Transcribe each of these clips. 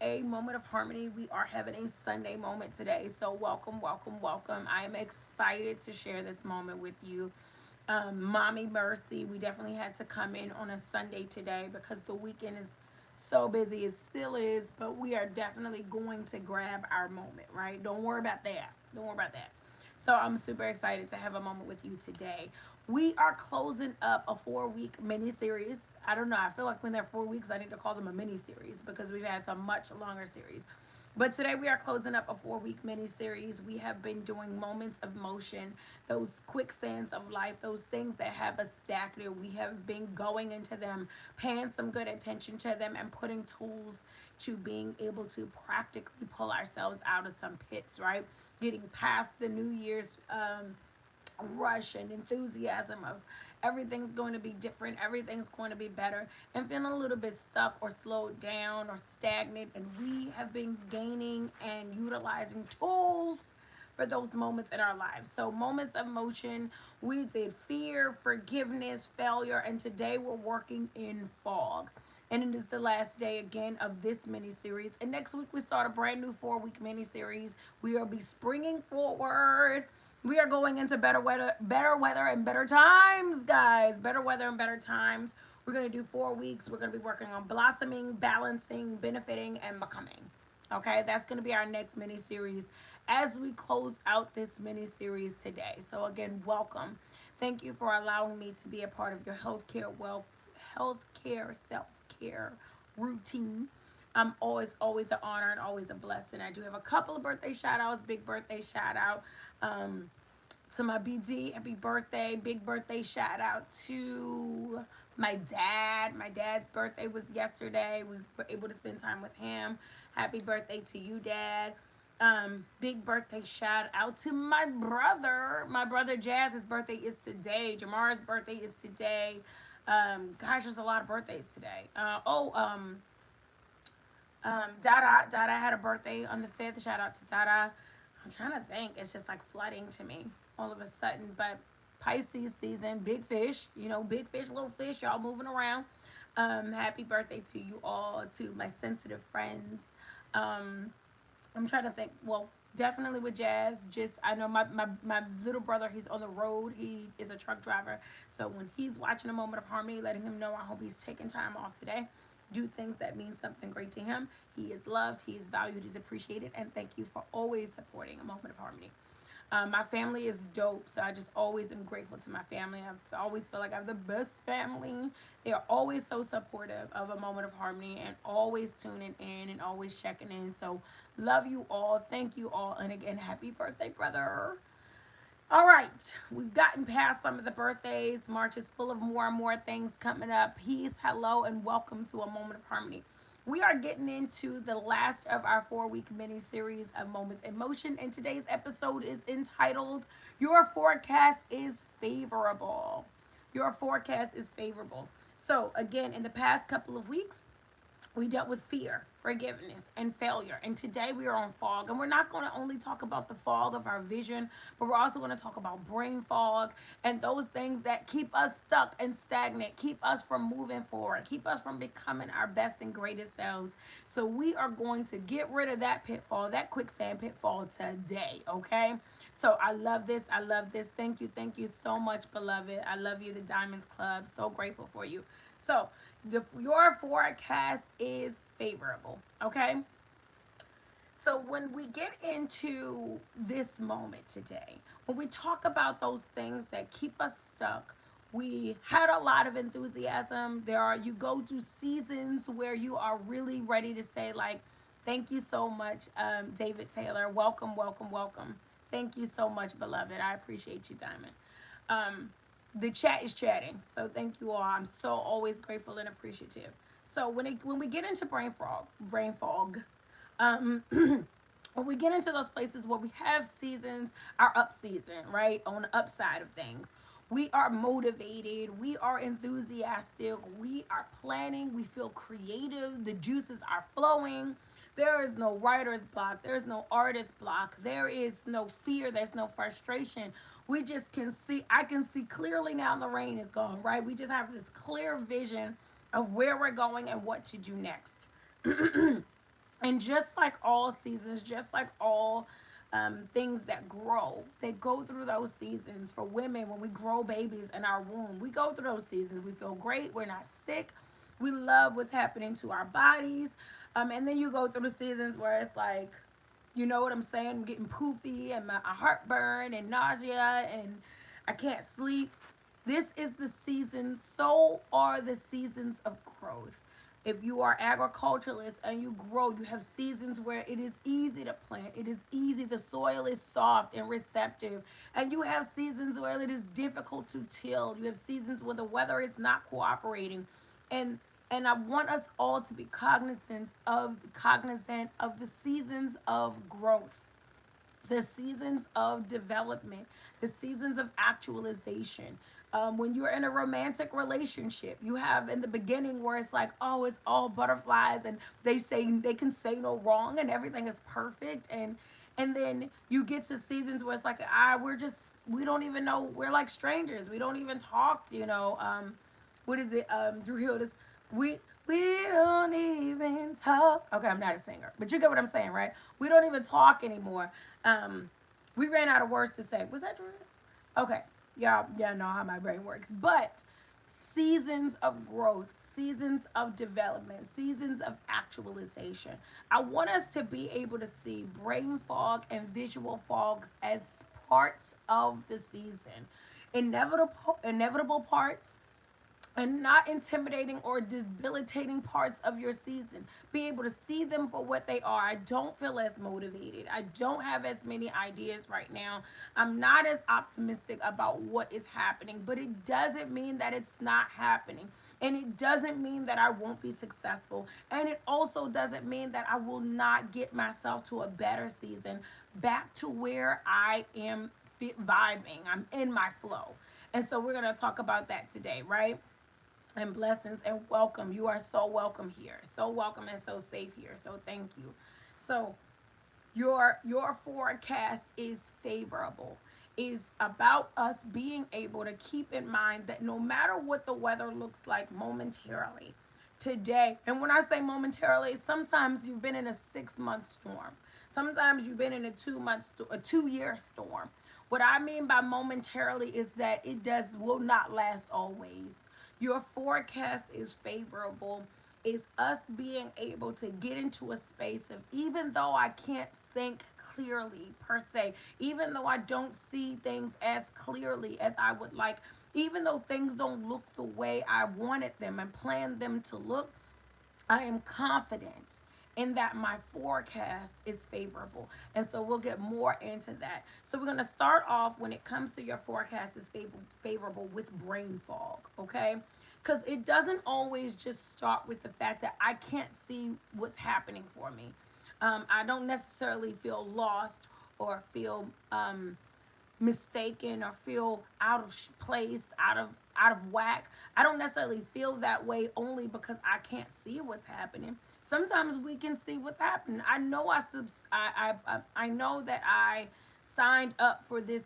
a Moment of Harmony. We are having a Sunday moment today. So, welcome, welcome, welcome. I am excited to share this moment with you. Mommy Mercy, we definitely had to come in on a Sunday today because the weekend is so busy. It still is, but we are definitely going to grab our moment, right? Don't worry about that. Don't worry about that. So I'm super excited to have a moment with you today. We are closing up a 4 week mini series. I don't know. I feel like when they're 4 weeks, I need to call them a mini series because we've had some much longer series. But today we are closing up a 4 week mini series. We have been doing moments of motion, those quicksands of life, those things that have us stagnant. We have been going into them, paying some good attention to them, and putting tools to being able to practically pull ourselves out of some pits, right? Getting past the New Year's rush and enthusiasm of everything's going to be different, everything's going to be better, and feeling a little bit stuck or slowed down or stagnant. And we have been gaining and utilizing tools for those moments in our lives. So, moments of motion, we did fear, forgiveness, failure, and today we're working in fog. And it is the last day again of this mini series. And next week we start a brand new 4 week mini series. We will be springing forward. We are going into better weather and better times, guys. Better weather and better times. We're going to do 4 weeks. We're going to be working on blossoming, balancing, benefiting, and becoming. Okay, that's going to be our next mini series as we close out this mini series today. So again, welcome. Thank you for allowing me to be a part of your healthcare self-care routine. Always an honor and always a blessing. I do have a couple of birthday shout outs, big birthday shout out. Um, to my BD, happy birthday. Big birthday shout out to my dad. My dad's birthday was yesterday. We were able to spend time with him. Happy birthday to you, Dad. Big birthday shout out to my brother. My brother Jazz's birthday is today. Jamar's birthday is today. Gosh, there's a lot of birthdays today. Dada had a birthday on the 5th. Shout out to Dada. I'm trying to think. It's just like flooding to me all of a sudden. But Pisces season, big fish, big fish, little fish, y'all moving around. Happy birthday to you all, to my sensitive friends. Um, I'm trying to think. Well, definitely with Jazz. Just I know my little brother. He's on the road. He is a truck driver. So when he's watching a Moment of Harmony, letting him know I hope he's taking time off today. Do things that mean something great to him. He is loved. He is valued. He's appreciated. And thank you for always supporting a Moment of Harmony. My family is dope, so I just always am grateful to my family. I always feel like I have the best family. They are always so supportive of a Moment of Harmony and always tuning in and always checking in. So love you all. Thank you all. And again, happy birthday, brother. All right, we've gotten past some of the birthdays. March is full of more and more things coming up. Peace, hello, and welcome to a Moment of Harmony. We are getting into the last of our 4 week mini series of Moments in Motion, and today's episode is entitled Your Forecast is Favorable. Your forecast is favorable. So, again, in the past couple of weeks, we dealt with fear, forgiveness, and failure. And today we are on fog. And we're not going to only talk about the fog of our vision, but we're also going to talk about brain fog and those things that keep us stuck and stagnant, keep us from moving forward, keep us from becoming our best and greatest selves. So we are going to get rid of that pitfall, that quicksand pitfall today, okay? So I love this. I love this. Thank you. Thank you so much, beloved. I love you, the Diamonds Club. So grateful for you. So your forecast is favorable, okay? So when we get into this moment today, when we talk about those things that keep us stuck, we had a lot of enthusiasm. You go through seasons where you are really ready to say like, thank you so much, David Taylor. Welcome, welcome, welcome. Thank you so much, beloved. I appreciate you, Diamond. Um, the chat is chatting, so thank you all. I'm so always grateful and appreciative. So when we get into brain fog, when we get into those places where we have seasons, our up season, right, on the upside of things, we are motivated, we are enthusiastic, we are planning, we feel creative, the juices are flowing. There is no writer's block, there's no artist block, there is no fear, there's no frustration. We just can see, I can see clearly now the rain is gone, right? We just have this clear vision of where we're going and what to do next. And just like all seasons, just like all things that grow, they go through those seasons. For women, when we grow babies in our womb, we go through those seasons. We feel great, we're not sick, we love what's happening to our bodies. And then you go through the seasons where it's like, you know what I'm saying? I'm getting poofy and my heartburn and nausea and I can't sleep. This is the season, so are the seasons of growth. If you are agriculturalist and you grow, you have seasons where it is easy to plant. It is easy. The soil is soft and receptive. And you have seasons where it is difficult to till. You have seasons where the weather is not cooperating. And and I want us all to be cognizant of the seasons of growth, the seasons of development, the seasons of actualization. When you're in a romantic relationship, you have in the beginning where it's like, oh, it's all butterflies, and they can say no wrong, and everything is perfect, and then you get to seasons where it's like, we don't even know, we're like strangers, we don't even talk, what is it? Drew Hill, this we we don't even talk. Okay, I'm not a singer, but you get what I'm saying, right? We don't even talk anymore. Um, we ran out of words to say. Was that Drew? Okay, y'all know how my brain works. But seasons of growth, seasons of development, seasons of actualization. I want us to be able to see brain fog and visual fogs as parts of the season, inevitable parts, and not intimidating or debilitating parts of your season. Be able to see them for what they are. I don't feel as motivated. I don't have as many ideas right now. I'm not as optimistic about what is happening, but it doesn't mean that it's not happening. And it doesn't mean that I won't be successful. And it also doesn't mean that I will not get myself to a better season, back to where I am vibing. I'm in my flow. And so we're going to talk about that today, right? And blessings and welcome. You are so welcome here. So welcome and so safe here. So thank you. So your forecast is favorable. Is about us being able to keep in mind that no matter what the weather looks like momentarily today, and when I say momentarily, sometimes you've been in a 6 month storm, sometimes you've been in a 2 year storm. What I mean by momentarily is that it does will not last always. Your forecast is favorable. Is us being able to get into a space of, even though I can't think clearly per se, even though I don't see things as clearly as I would like, even though things don't look the way I wanted them and planned them to look, I am confident in that my forecast is favorable. And so we'll get more into that. So we're going to start off when it comes to your forecast is favorable with brain fog, okay? Because it doesn't always just start with the fact that I can't see what's happening for me. I don't necessarily feel lost or feel mistaken or feel out of place, out of whack. I don't necessarily feel that way only because I can't see what's happening. Sometimes we can see what's happening. I know I know that I signed up for this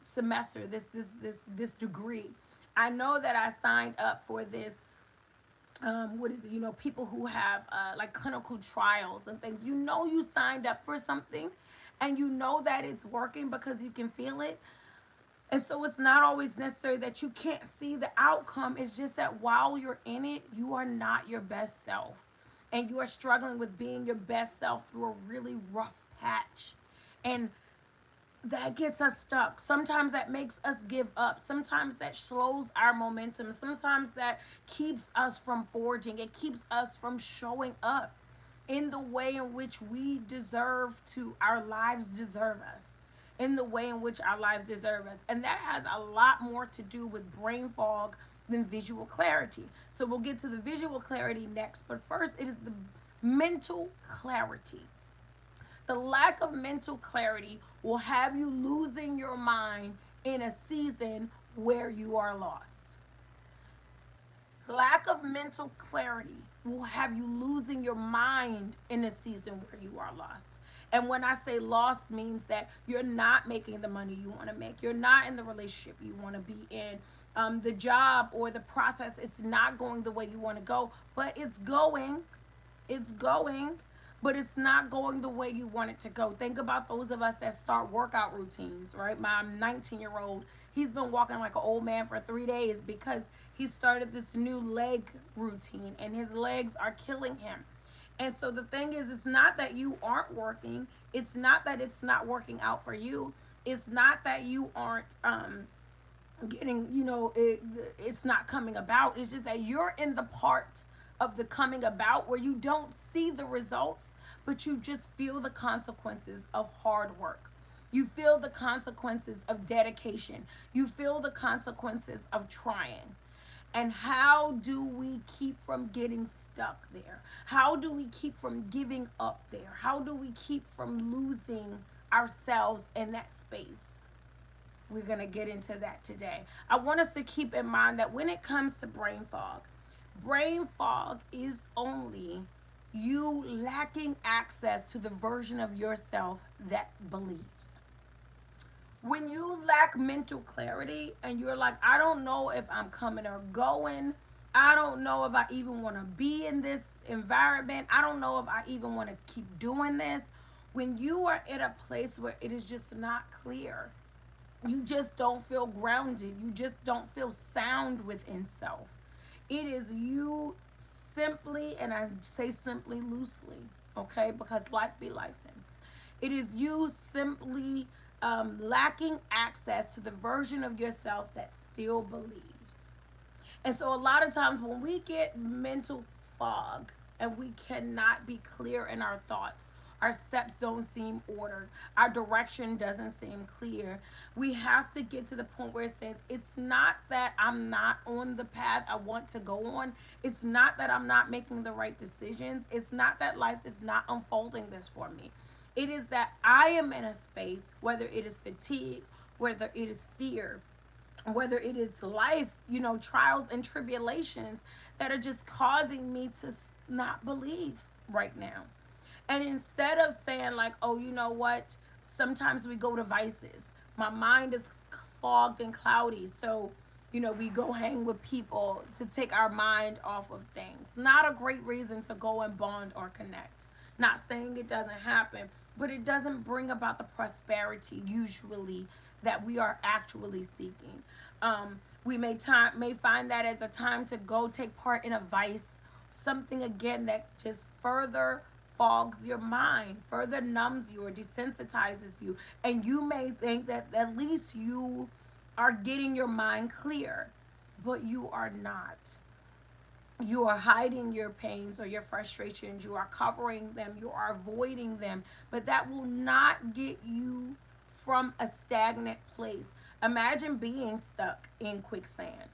semester, this degree. I know that I signed up for this, what is it, people who have like clinical trials and things. You signed up for something, and you know that it's working because you can feel it. And so it's not always necessary that you can't see the outcome. It's just that while you're in it, you are not your best self, and you are struggling with being your best self through a really rough patch. And that gets us stuck. Sometimes that makes us give up. Sometimes that slows our momentum. Sometimes that keeps us from forging. It keeps us from showing up in the way in which our lives deserve us. In the way in which our lives deserve us. And that has a lot more to do with brain fog than visual clarity. So we'll get to the visual clarity next. But first, it is the mental clarity. The lack of mental clarity will have you losing your mind in a season where you are lost. Lack of mental clarity will have you losing your mind in a season where you are lost. And when I say lost, means that you're not making the money you want to make. You're not in the relationship you want to be in. The job or the process, it's not going the way you want to go, but it's going. It's going. but it's not going the way you want it to go. Think about those of us that start workout routines, right? My 19-year-old, he's been walking like an old man for 3 days because he started this new leg routine and his legs are killing him. And so the thing is, it's not that you aren't working. It's not that it's not working out for you. It's not that you aren't getting, it's not coming about. It's just that you're in the part of the coming about where you don't see the results, but you just feel the consequences of hard work. You feel the consequences of dedication. You feel the consequences of trying. And how do we keep from getting stuck there? How do we keep from giving up there? How do we keep from losing ourselves in that space? We're going to get into that today. I want us to keep in mind that when it comes to brain fog is only you lacking access to the version of yourself that believes. When you lack mental clarity and you're like, I don't know if I'm coming or going, I don't know if I even want to be in this environment, I don't know if I even want to keep doing this. When you are in a place where it is just not clear, you just don't feel grounded, you just don't feel sound within self. It is you simply, and I say simply loosely, okay, because life be life. It is you simply lacking access to the version of yourself that still believes. And so, a lot of times, when we get mental fog and we cannot be clear in our thoughts, our steps don't seem ordered, our direction doesn't seem clear, we have to get to the point where it says, it's not that I'm not on the path I want to go on. It's not that I'm not making the right decisions. It's not that life is not unfolding this for me. It is that I am in a space, whether it is fatigue, whether it is fear, whether it is life, trials and tribulations that are just causing me to not believe right now. And instead of saying, like, oh, you know what, sometimes we go to vices. My mind is fogged and cloudy. So, we go hang with people to take our mind off of things. Not a great reason to go and bond or connect. Not saying it doesn't happen, but it doesn't bring about the prosperity usually that we are actually seeking. We may find that as a time to go take part in a vice, something again that just further fogs your mind, further numbs you or desensitizes you, and you may think that at least you are getting your mind clear, but you are not. You are hiding your pains or your frustrations, you are covering them, you are avoiding them, but that will not get you from a stagnant place. Imagine being stuck in quicksand,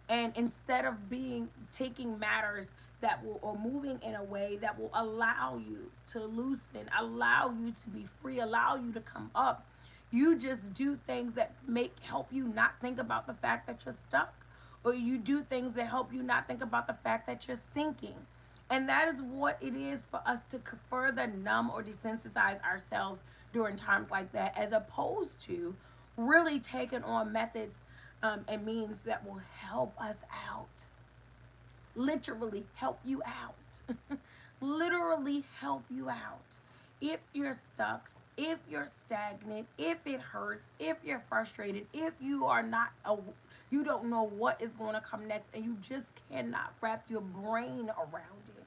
and instead of being taking matters that will, or moving in a way that will allow you to loosen, allow you to be free, allow you to come up, you just do things that make help you not think about the fact that you're stuck, or you do things that help you not think about the fact that you're sinking. And that is what it is for us to further numb or desensitize ourselves during times like that, as opposed to really taking on methods and means that will help us out. Literally help you out. Literally help you out. If you're stuck, if you're stagnant, if it hurts, if you're frustrated, if you are not you don't know what is going to come next and you just cannot wrap your brain around it.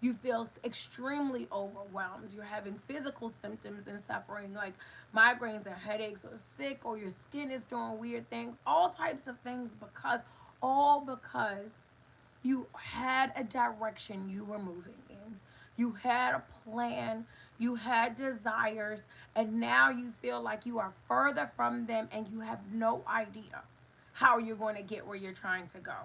You feel extremely overwhelmed. You're having physical symptoms and suffering like migraines and headaches, or sick, or your skin is doing weird things, all types of things, because you had a direction you were moving in. You had a plan, you had desires, and now you feel like you are further from them and you have no idea how you're going to get where you're trying to go.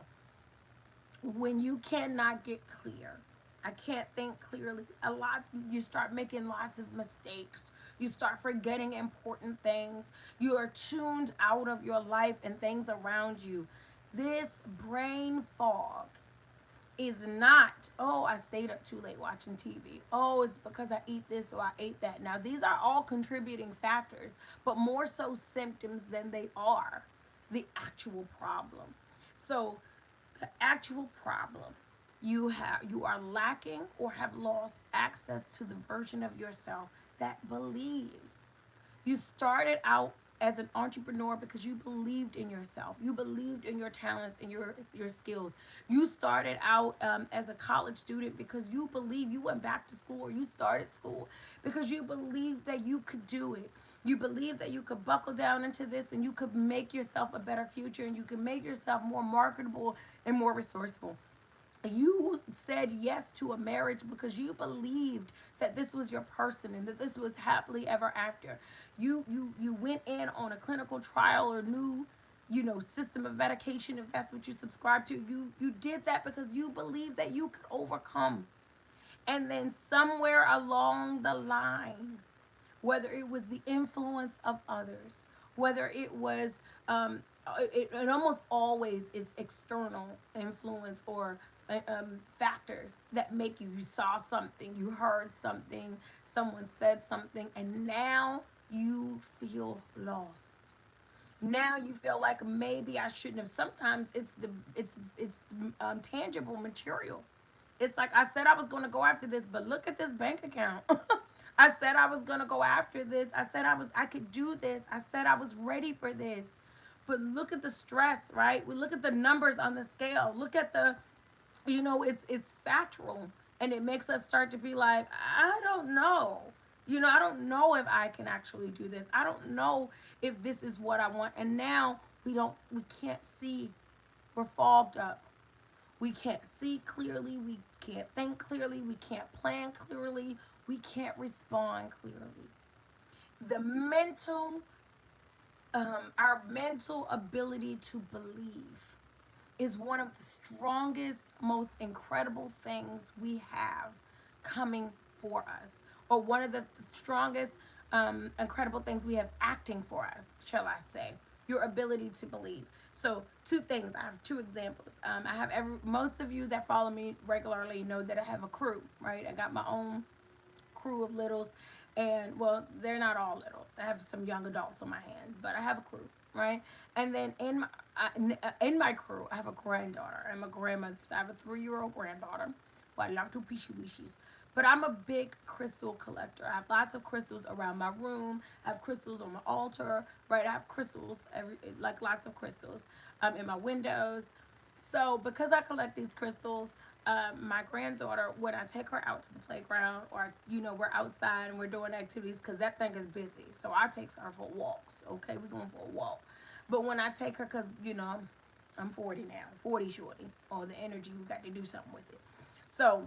When you cannot get clear, I can't think clearly, a lot, you start making lots of mistakes. You start forgetting important things. You are tuned out of your life and things around you. This brain fog is not, oh, I stayed up too late watching TV. Oh, it's because I eat this or I ate that. Now, these are all contributing factors, but more so symptoms than they are the actual problem. So, the actual problem. You are lacking or have lost access to the version of yourself that believes. You started out as an entrepreneur because you believed in yourself. You believed in your talents and your skills. You started out as a college student because you believe. You went back to school or you started school because you believed that you could do it. You believed that you could buckle down into this and you could make yourself a better future and you could make yourself more marketable and more resourceful. You said yes to a marriage because you believed that this was your person and that this was happily ever after. You went in on a clinical trial or new, system of medication, if that's what you subscribe to. You did that because you believed that you could overcome. And then somewhere along the line, whether it was the influence of others, whether it was, it almost always is external influence or factors that make you saw something, you heard something, someone said something, and now you feel lost. Now you feel like maybe I shouldn't have. Sometimes it's tangible material. It's like I said I was going to go after this, but look at this bank account. I said I was going to go after this. I said I could do this. I said I was ready for this. But look at the stress, right? We look at the numbers on the scale. Look at the, it's factual, and it makes us start to be like, I don't know. I don't know if I can actually do this. I don't know if this is what I want. And now we can't see. We're fogged up. We can't see clearly. We can't think clearly. We can't plan clearly. We can't respond clearly. The our mental ability to believe is one of the strongest, most incredible things we have coming for us, or one of the strongest, incredible things we have acting for us, shall I say. Your ability to believe. So, two things. I have two examples. I have most of you that follow me regularly know that I have a crew, right? I got my own crew of littles, and well, they're not all little. I have some young adults on my hand, but I have a crew, right? And then in my crew, I have a granddaughter. I'm a grandmother, so I have a 3-year-old granddaughter who I love to peachy wishies. But I'm a big crystal collector. I have lots of crystals around my room. I have crystals on my altar, right? I have crystals, like lots of crystals, in my windows. So because I collect these crystals, my granddaughter, when I take her out to the playground, or we're outside and we're doing activities, because that thing is busy, so I take her for walks. Okay, we're going for a walk. But when I take her, because I'm 40 now, 40 shorty, all the energy, we got to do something with it. So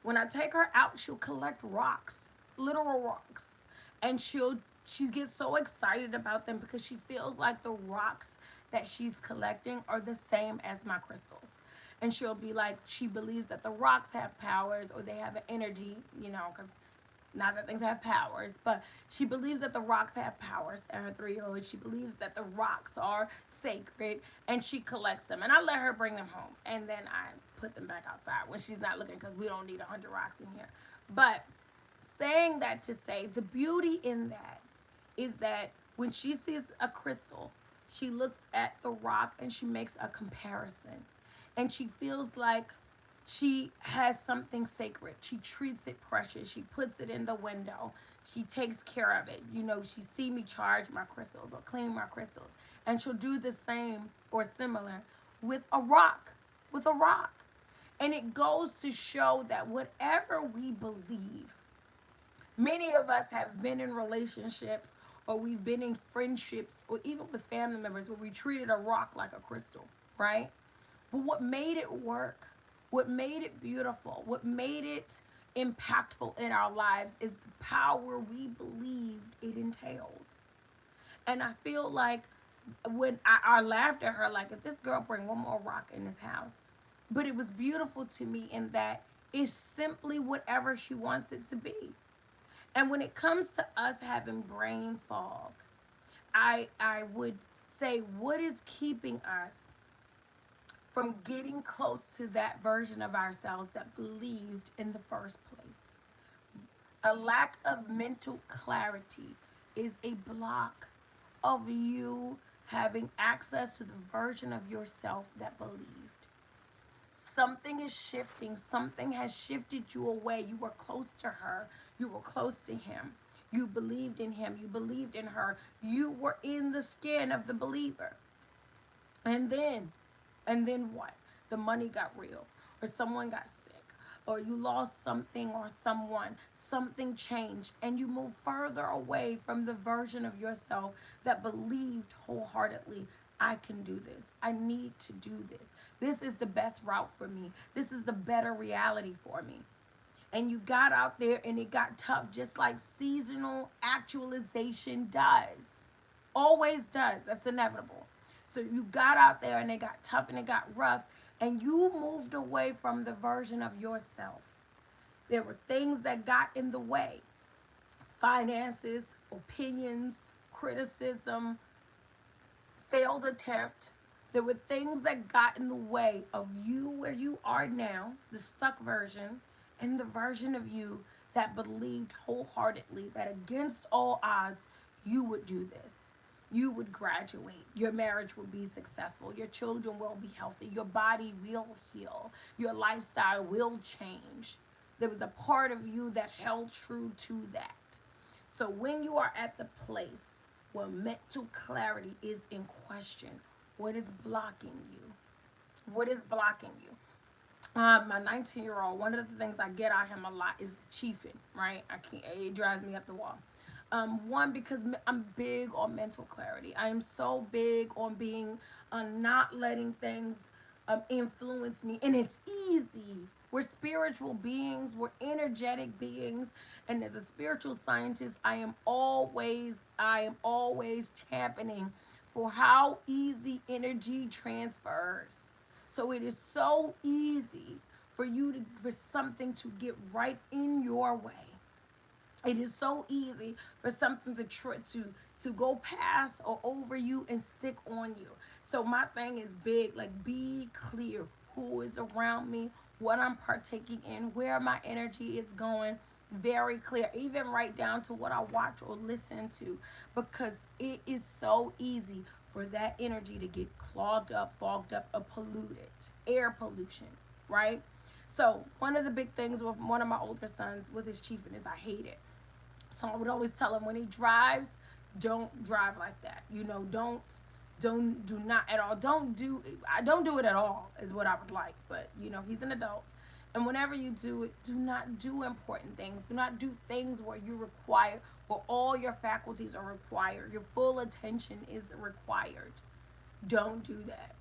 when I take her out, she'll collect rocks, literal rocks, and she gets so excited about them because she feels like the rocks that she's collecting are the same as my crystals. And she'll be like, she believes that the rocks have powers or they have an energy, because not that things have powers, but she believes that the rocks have powers. At her 3-year-old, she believes that the rocks are sacred, and she collects them. And I let her bring them home, and then I put them back outside when she's not looking, because we don't need 100 rocks in here. But saying that to say, the beauty in that is that when she sees a crystal, she looks at the rock and she makes a comparison. And she feels like she has something sacred. She treats it precious. She puts it in the window. She takes care of it. She see me charge my crystals or clean my crystals. And she'll do the same or similar with a rock. With a rock. And it goes to show that whatever we believe, many of us have been in relationships, or we've been in friendships, or even with family members where we treated a rock like a crystal, right? But what made it work, what made it beautiful, what made it impactful in our lives is the power we believed it entailed. And I feel like when I laughed at her, like, if this girl bring one more rock in this house. But it was beautiful to me in that it's simply whatever she wants it to be. And when it comes to us having brain fog, I would say, what is keeping us from getting close to that version of ourselves that believed in the first place? A lack of mental clarity is a block of you having access to the version of yourself that believed. Something is shifting. Something has shifted you away. You were close to her. You were close to him. You believed in him. You believed in her. You were in the skin of the believer. And then, and then what? The money got real, or someone got sick, or you lost something or someone, something changed, and you move further away from the version of yourself that believed wholeheartedly, I can do this. I need to do this. This is the best route for me. This is the better reality for me. And you got out there and it got tough, just like seasonal actualization does. Always does. That's inevitable. So you got out there and it got tough and it got rough, and you moved away from the version of yourself. There were things that got in the way: finances, opinions, criticism, failed attempt. There were things that got in the way of you where you are now, the stuck version, and the version of you that believed wholeheartedly that against all odds, you would do this. You would graduate. Your marriage will be successful. Your children will be healthy. Your body will heal. Your lifestyle will change. There was a part of you that held true to that. So when you are at the place where mental clarity is in question, what is blocking you? What is blocking you? My 19-year-old, one of the things I get out of him a lot is the chiefing, right? I can't, it drives me up the wall. One, because I'm big on mental clarity. I am so big on being, not letting things influence me. And it's easy. We're spiritual beings. We're energetic beings. And as a spiritual scientist, I am always championing for how easy energy transfers. So it is so easy for something to get right in your way. It is so easy for something to go past or over you and stick on you. So my thing is big, like be clear who is around me, what I'm partaking in, where my energy is going. Very clear, even right down to what I watch or listen to, because it is so easy for that energy to get clogged up, fogged up, or polluted. Air pollution, right? So one of the big things with one of my older sons with his chiefing is I hate it. So I would always tell him when he drives, don't drive like that. Do not at all. I don't do it at all is what I would like. But he's an adult. And whenever you do it, do not do important things. Do not do things where all your faculties are required. Your full attention is required. Don't do that.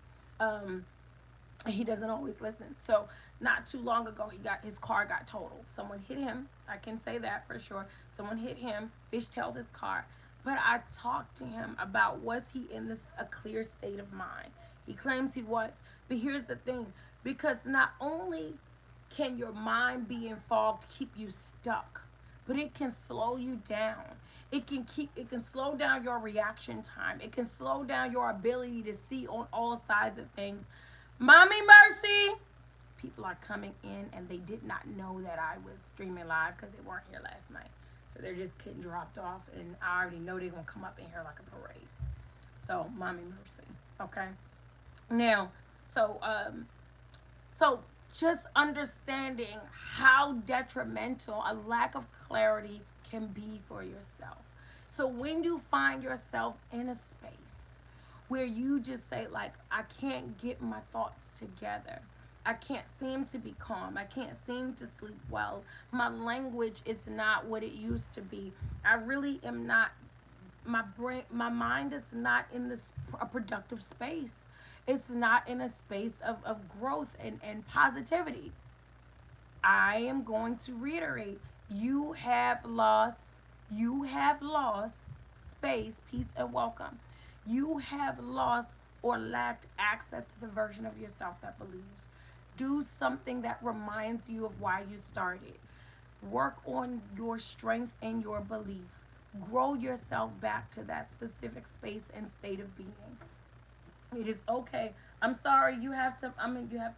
He doesn't always listen. So not too long ago, his car got totaled. Someone hit him. I can say that for sure. Someone hit him, fishtailed his car. But I talked to him about, was he in a clear state of mind? He claims he was. But here's the thing, because not only can your mind be in fog to keep you stuck, but it can slow you down. It can slow down your reaction time. It can slow down your ability to see on all sides of things. Mommy Mercy! People are coming in and they did not know that I was streaming live because they weren't here last night. So they're just getting dropped off, and I already know they're going to come up in here like a parade. So, Mommy Mercy. Okay? Now, so just understanding how detrimental a lack of clarity can be for yourself. So when you find yourself in a space where you just say, like, I can't get my thoughts together, I can't seem to be calm, I can't seem to sleep well, my language is not what it used to be, I really am not, my mind is not in a productive space. It's not in a space of growth and positivity. I am going to reiterate, you have lost space, peace, and welcome. You have lost or lacked access to the version of yourself that believes. Do something that reminds you of why you started. Work on your strength and your belief. Grow yourself back to that specific space and state of being. It is okay. I'm sorry you have to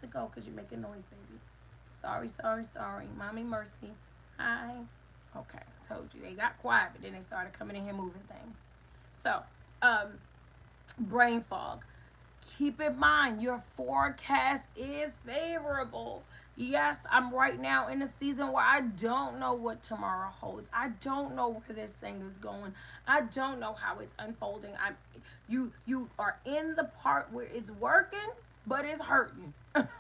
go because you're making noise, baby. Sorry. Mommy Mercy. Hi. Okay, I told you. They got quiet, but then they started coming in here moving things. So, brain fog. Keep in mind, your forecast is favorable. Yes, I'm right now in a season where I don't know what tomorrow holds. I don't know where this thing is going. I don't know how it's unfolding. You are in the part where it's working, but it's hurting.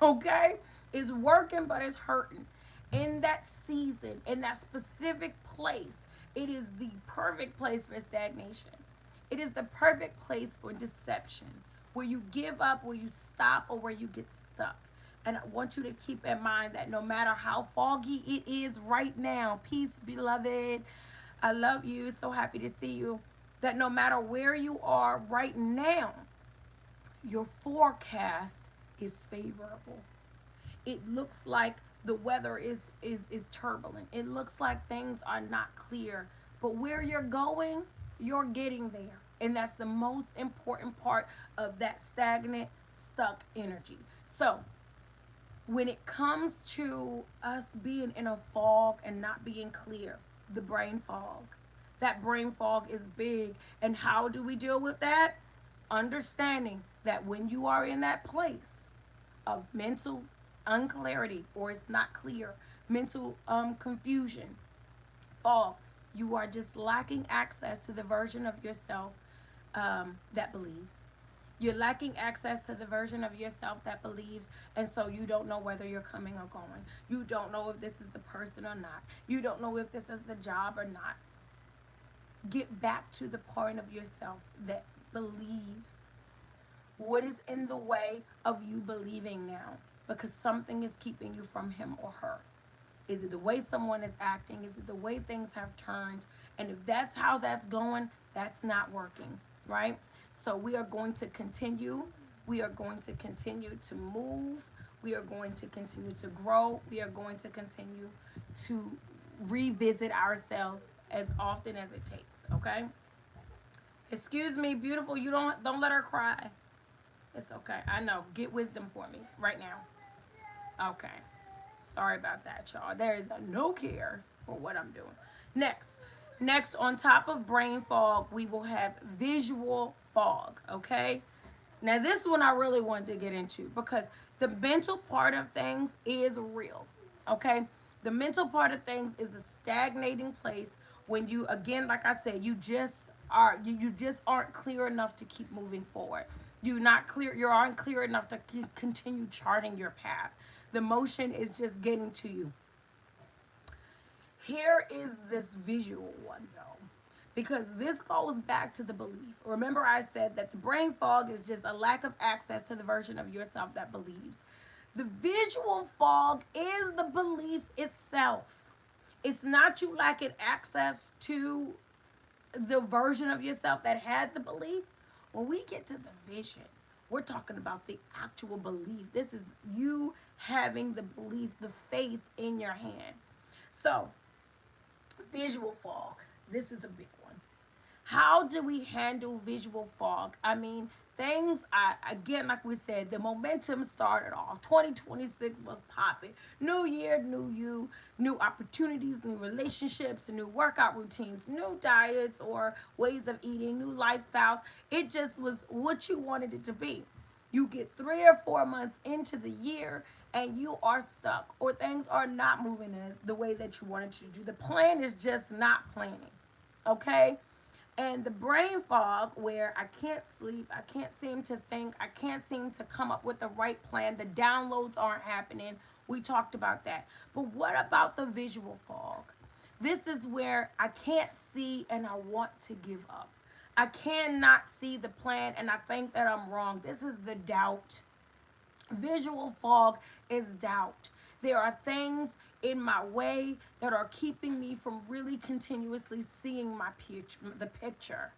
Okay? It's working, but it's hurting. In that season, in that specific place, it is the perfect place for stagnation. It is the perfect place for deception, where you give up, where you stop, or where you get stuck. And I want you to keep in mind that no matter how foggy it is right now, peace, beloved, I love you, so happy to see you, that no matter where you are right now, your forecast is favorable. It looks like the weather is turbulent. It looks like things are not clear. But where you're going, you're getting there. And that's the most important part of that stagnant, stuck energy. So, when it comes to us being in a fog and not being clear, the brain fog, that brain fog is big. And how do we deal with that? Understanding that when you are in that place of mental unclarity, or it's not clear, mental confusion, fog, you are just lacking access to the version of yourself that believes. You're lacking access to the version of yourself that believes, and so you don't know whether you're coming or going. You don't know if this is the person or not. You don't know if this is the job or not. Get back to the part of yourself that believes. What is in the way of you believing now? Because something is keeping you from him or her. Is it the way someone is acting? Is it the way things have turned? And if that's how that's going, that's not working, right? So we are going to continue. We are going to continue to move. We are going to continue to grow. We are going to continue to revisit ourselves as often as it takes, okay? Excuse me, beautiful. You don't let her cry. It's okay. I know. Get wisdom for me right now. Okay. Sorry about that, y'all. There is a no cares for what I'm doing. Next. Next, on top of brain fog, we will have visual fog, okay? Now, this one I really wanted to get into because the mental part of things is real, okay? The mental part of things is a stagnating place when you, again, like I said, you just aren't clear enough to keep moving forward. You aren't clear enough to continue charting your path. The motion is just getting to you. Here is this visual one though, because this goes back to the belief. Remember, I said that the brain fog is just a lack of access to the version of yourself that believes. The visual fog is the belief itself. It's not you lacking access to the version of yourself that had the belief. When we get to the vision, we're talking about the actual belief. This is you having the belief, the faith in your hand. So, visual fog. This is a big one. How do we handle visual fog? I mean, again, like we said, the momentum started off. 2026 was popping. New year, new you, new opportunities, new relationships, new workout routines, new diets or ways of eating, new lifestyles. It just was what you wanted it to be. You get 3 or 4 months into the year and you are stuck, or things are not moving in the way that you wanted to do. The plan is just not planning. Okay? And the brain fog, where I can't sleep, I can't seem to think, I can't seem to come up with the right plan, the downloads aren't happening. We talked about that. But what about the visual fog? This is where I can't see and I want to give up. I cannot see the plan and I think that I'm wrong. This is the doubt. Visual fog is doubt. There are things in my way that are keeping me from really continuously seeing the picture.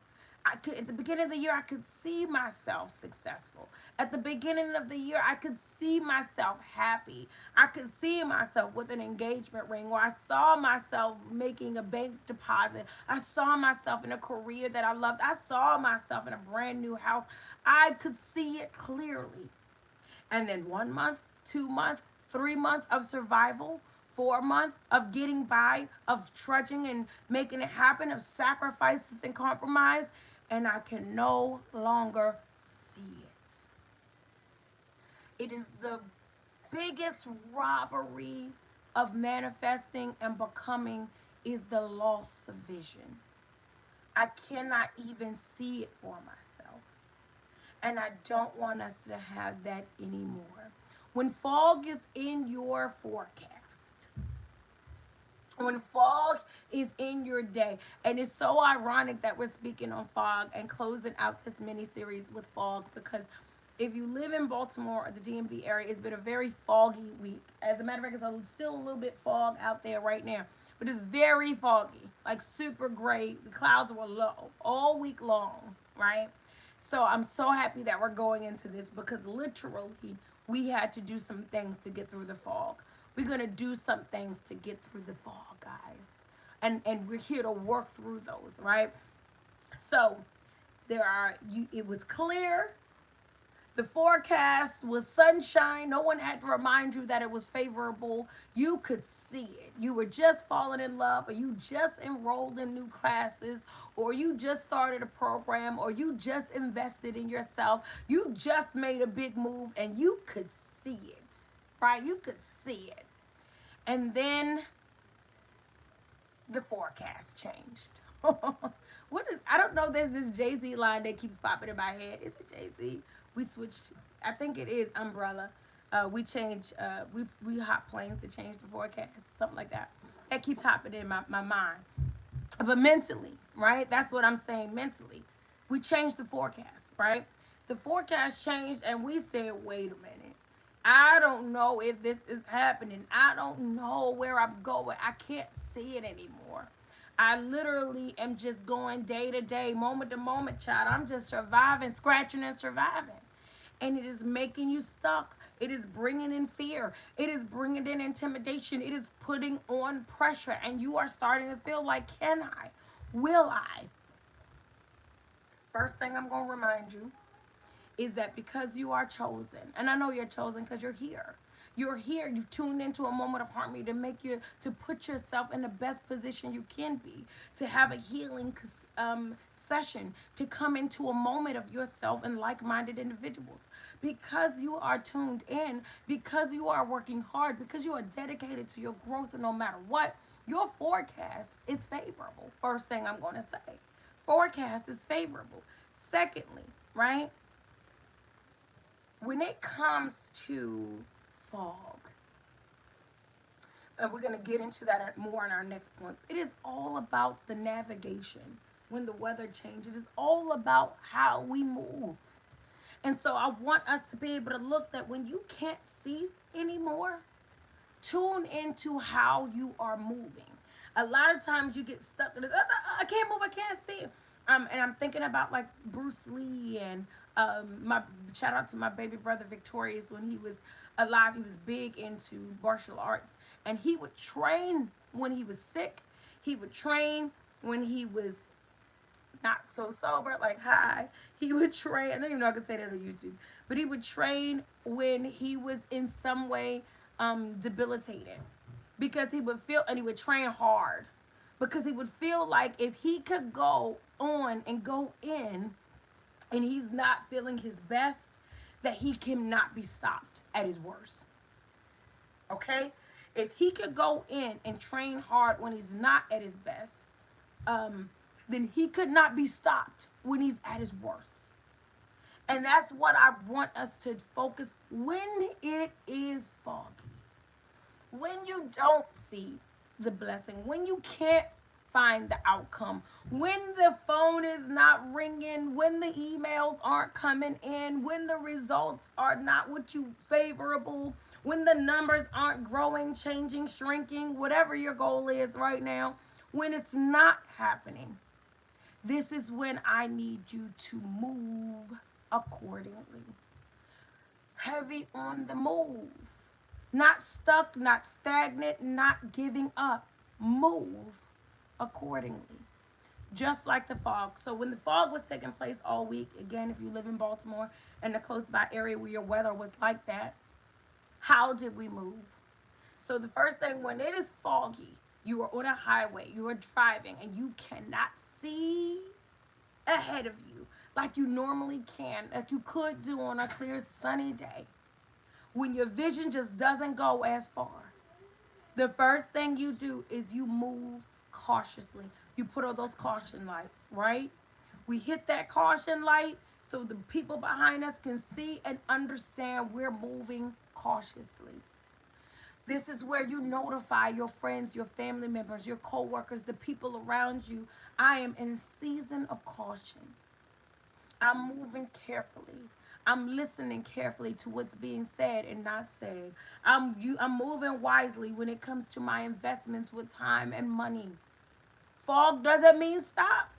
At the beginning of the year, I could see myself successful. At the beginning of the year, I could see myself happy. I could see myself with an engagement ring, or I saw myself making a bank deposit. I saw myself in a career that I loved. I saw myself in a brand new house. I could see it clearly. And then 1 month, 2 month, 3 month of survival, 4 month of getting by, of trudging and making it happen, of sacrifices and compromise, and I can no longer see it. It is the biggest robbery of manifesting and becoming is the loss of vision. I cannot even see it for myself. And I don't want us to have that anymore. When fog is in your forecast, when fog is in your day, and it's so ironic that we're speaking on fog and closing out this mini series with fog, because if you live in Baltimore or the DMV area, it's been a very foggy week. As a matter of fact, it's still a little bit fog out there right now, but it's very foggy, like super gray. The clouds were low all week long, right? So I'm so happy that we're going into this, because literally we had to do some things to get through the fog. We're gonna do some things to get through the fog, guys. And we're here to work through those, right? So it was clear. The forecast was sunshine. No one had to remind you that it was favorable. You could see it. You were just falling in love, or you just enrolled in new classes, or you just started a program, or you just invested in yourself. You just made a big move and you could see it, right? You could see it. And then the forecast changed. I don't know, there's this Jay-Z line that keeps popping in my head. Is it Jay-Z? We switched, I think it is Umbrella. We changed, we hot planes to change the forecast, something like that. That keeps hopping in my mind. But mentally, right? That's what I'm saying, mentally. We changed the forecast, right? The forecast changed and we said, wait a minute. I don't know if this is happening. I don't know where I'm going. I can't see it anymore. I literally am just going day to day, moment to moment, child. I'm just surviving, scratching and surviving. And it is making you stuck. It is bringing in fear. It is bringing in intimidation. It is putting on pressure. And you are starting to feel like, can I? Will I? First thing I'm going to remind you is that because you are chosen, and I know you're chosen because you're here. You're here. You've tuned into a moment of harmony to to put yourself in the best position you can be, to have a healing session, to come into a moment of yourself and like-minded individuals. Because you are tuned in, because you are working hard, because you are dedicated to your growth, and no matter what, your forecast is favorable. First thing I'm going to say, forecast is favorable. Secondly, right? When it comes to fog, and we're going to get into that more in our next point, it is all about the navigation. When the weather changes, it is all about how we move. And so I want us to be able to look that when you can't see anymore, tune into how you are moving. A lot of times you get stuck in this, I can't move, I can't see. And I'm thinking about like Bruce Lee, and my shout out to my baby brother Victorious. When he was alive, he was big into martial arts, and he would train when he was sick. He would train when he was not so sober, like high. He would train, I don't even know if I could say that on YouTube, but he would train when he was in some way debilitated, because he would feel, and he would train hard because he would feel like if he could go on and go in and he's not feeling his best, that he cannot be stopped at his worst. Okay? If he could go in and train hard when he's not at his best, then he could not be stopped when he's at his worst. And that's what I want us to focus when it is foggy. When you don't see the blessing, when you can't find the outcome, when the phone is not ringing, when the emails aren't coming in, when the results are not what you favorable, when the numbers aren't growing, changing, shrinking, whatever your goal is right now, when it's not happening, this is when I need you to move accordingly. Heavy on the move. Not stuck, not stagnant, not giving up. Move accordingly. Just like the fog. So when the fog was taking place all week, again, if you live in Baltimore and the close by area where your weather was like that, how did we move? So the first thing, when it is foggy, you are on a highway, you are driving, and you cannot see ahead of you like you normally can, like you could do on a clear sunny day. When your vision just doesn't go as far, the first thing you do is you move cautiously. You put on those caution lights, right? We hit that caution light so the people behind us can see and understand we're moving cautiously. This is where you notify your friends, your family members, your co-workers, the people around you. I am in a season of caution. I'm moving carefully. I'm listening carefully to what's being said and not said. I'm moving wisely when it comes to my investments with time and money. Fog doesn't mean stop.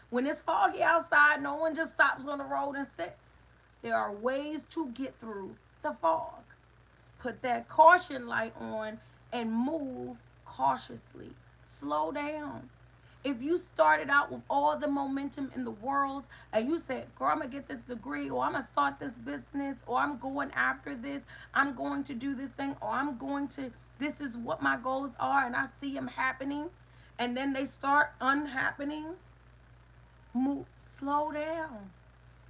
When it's foggy outside, no one just stops on the road and sits. There are ways to get through the fog. Put that caution light on and move cautiously. Slow down. If you started out with all the momentum in the world and you said, girl, I'm going to get this degree, or I'm going to start this business, or I'm going after this, I'm going to do this thing, or this is what my goals are, and I see them happening, and then they start unhappening, move, slow down.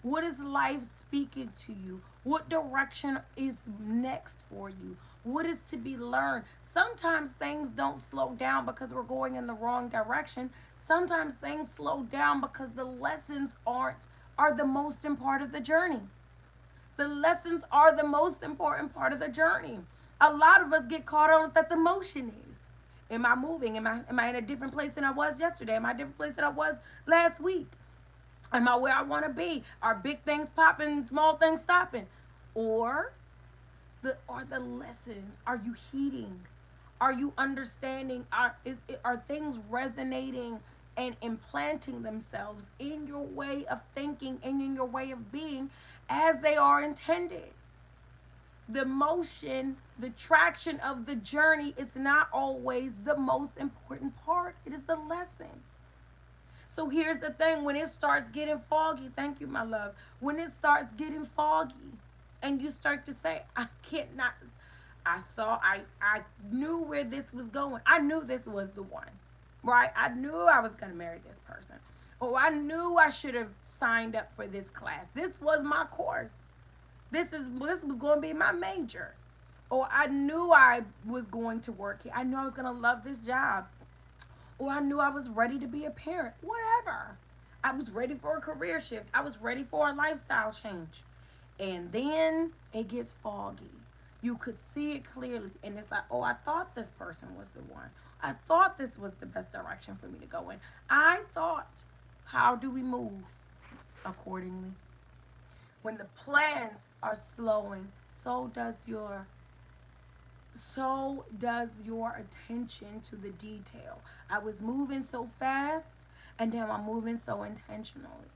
What is life speaking to you? What direction is next for you? What is to be learned? Sometimes things don't slow down because we're going in the wrong direction. Sometimes things slow down because the lessons are the most important of the journey. The lessons are the most important part of the journey. A lot of us get caught on that the motion is. Am I moving? Am I in a different place than I was yesterday? Am I in a different place than I was last week? Am I where I want to be? Are big things popping, small things stopping? Or are the lessons? Are you heeding? Are you understanding? Are things resonating and implanting themselves in your way of thinking and in your way of being as they are intended? The motion, the traction of the journey is not always the most important part. It is the lesson. So here's the thing, when it starts getting foggy, thank you, my love. When it starts getting foggy and you start to say, I can't not, I knew where this was going. I knew this was the one, right? I knew I was going to marry this person. Or I knew I should have signed up for this class. This was my course. This was going to be my major. Or I knew I was going to work here. I knew I was going to love this job. Or I knew I was ready to be a parent. Whatever. I was ready for a career shift. I was ready for a lifestyle change. And then it gets foggy. You could see it clearly. And it's like, oh, I thought this person was the one. I thought this was the best direction for me to go in. I thought, how do we move accordingly? When the plans are slowing, so does your attention to the detail. I was moving so fast, and now I'm moving so intentionally.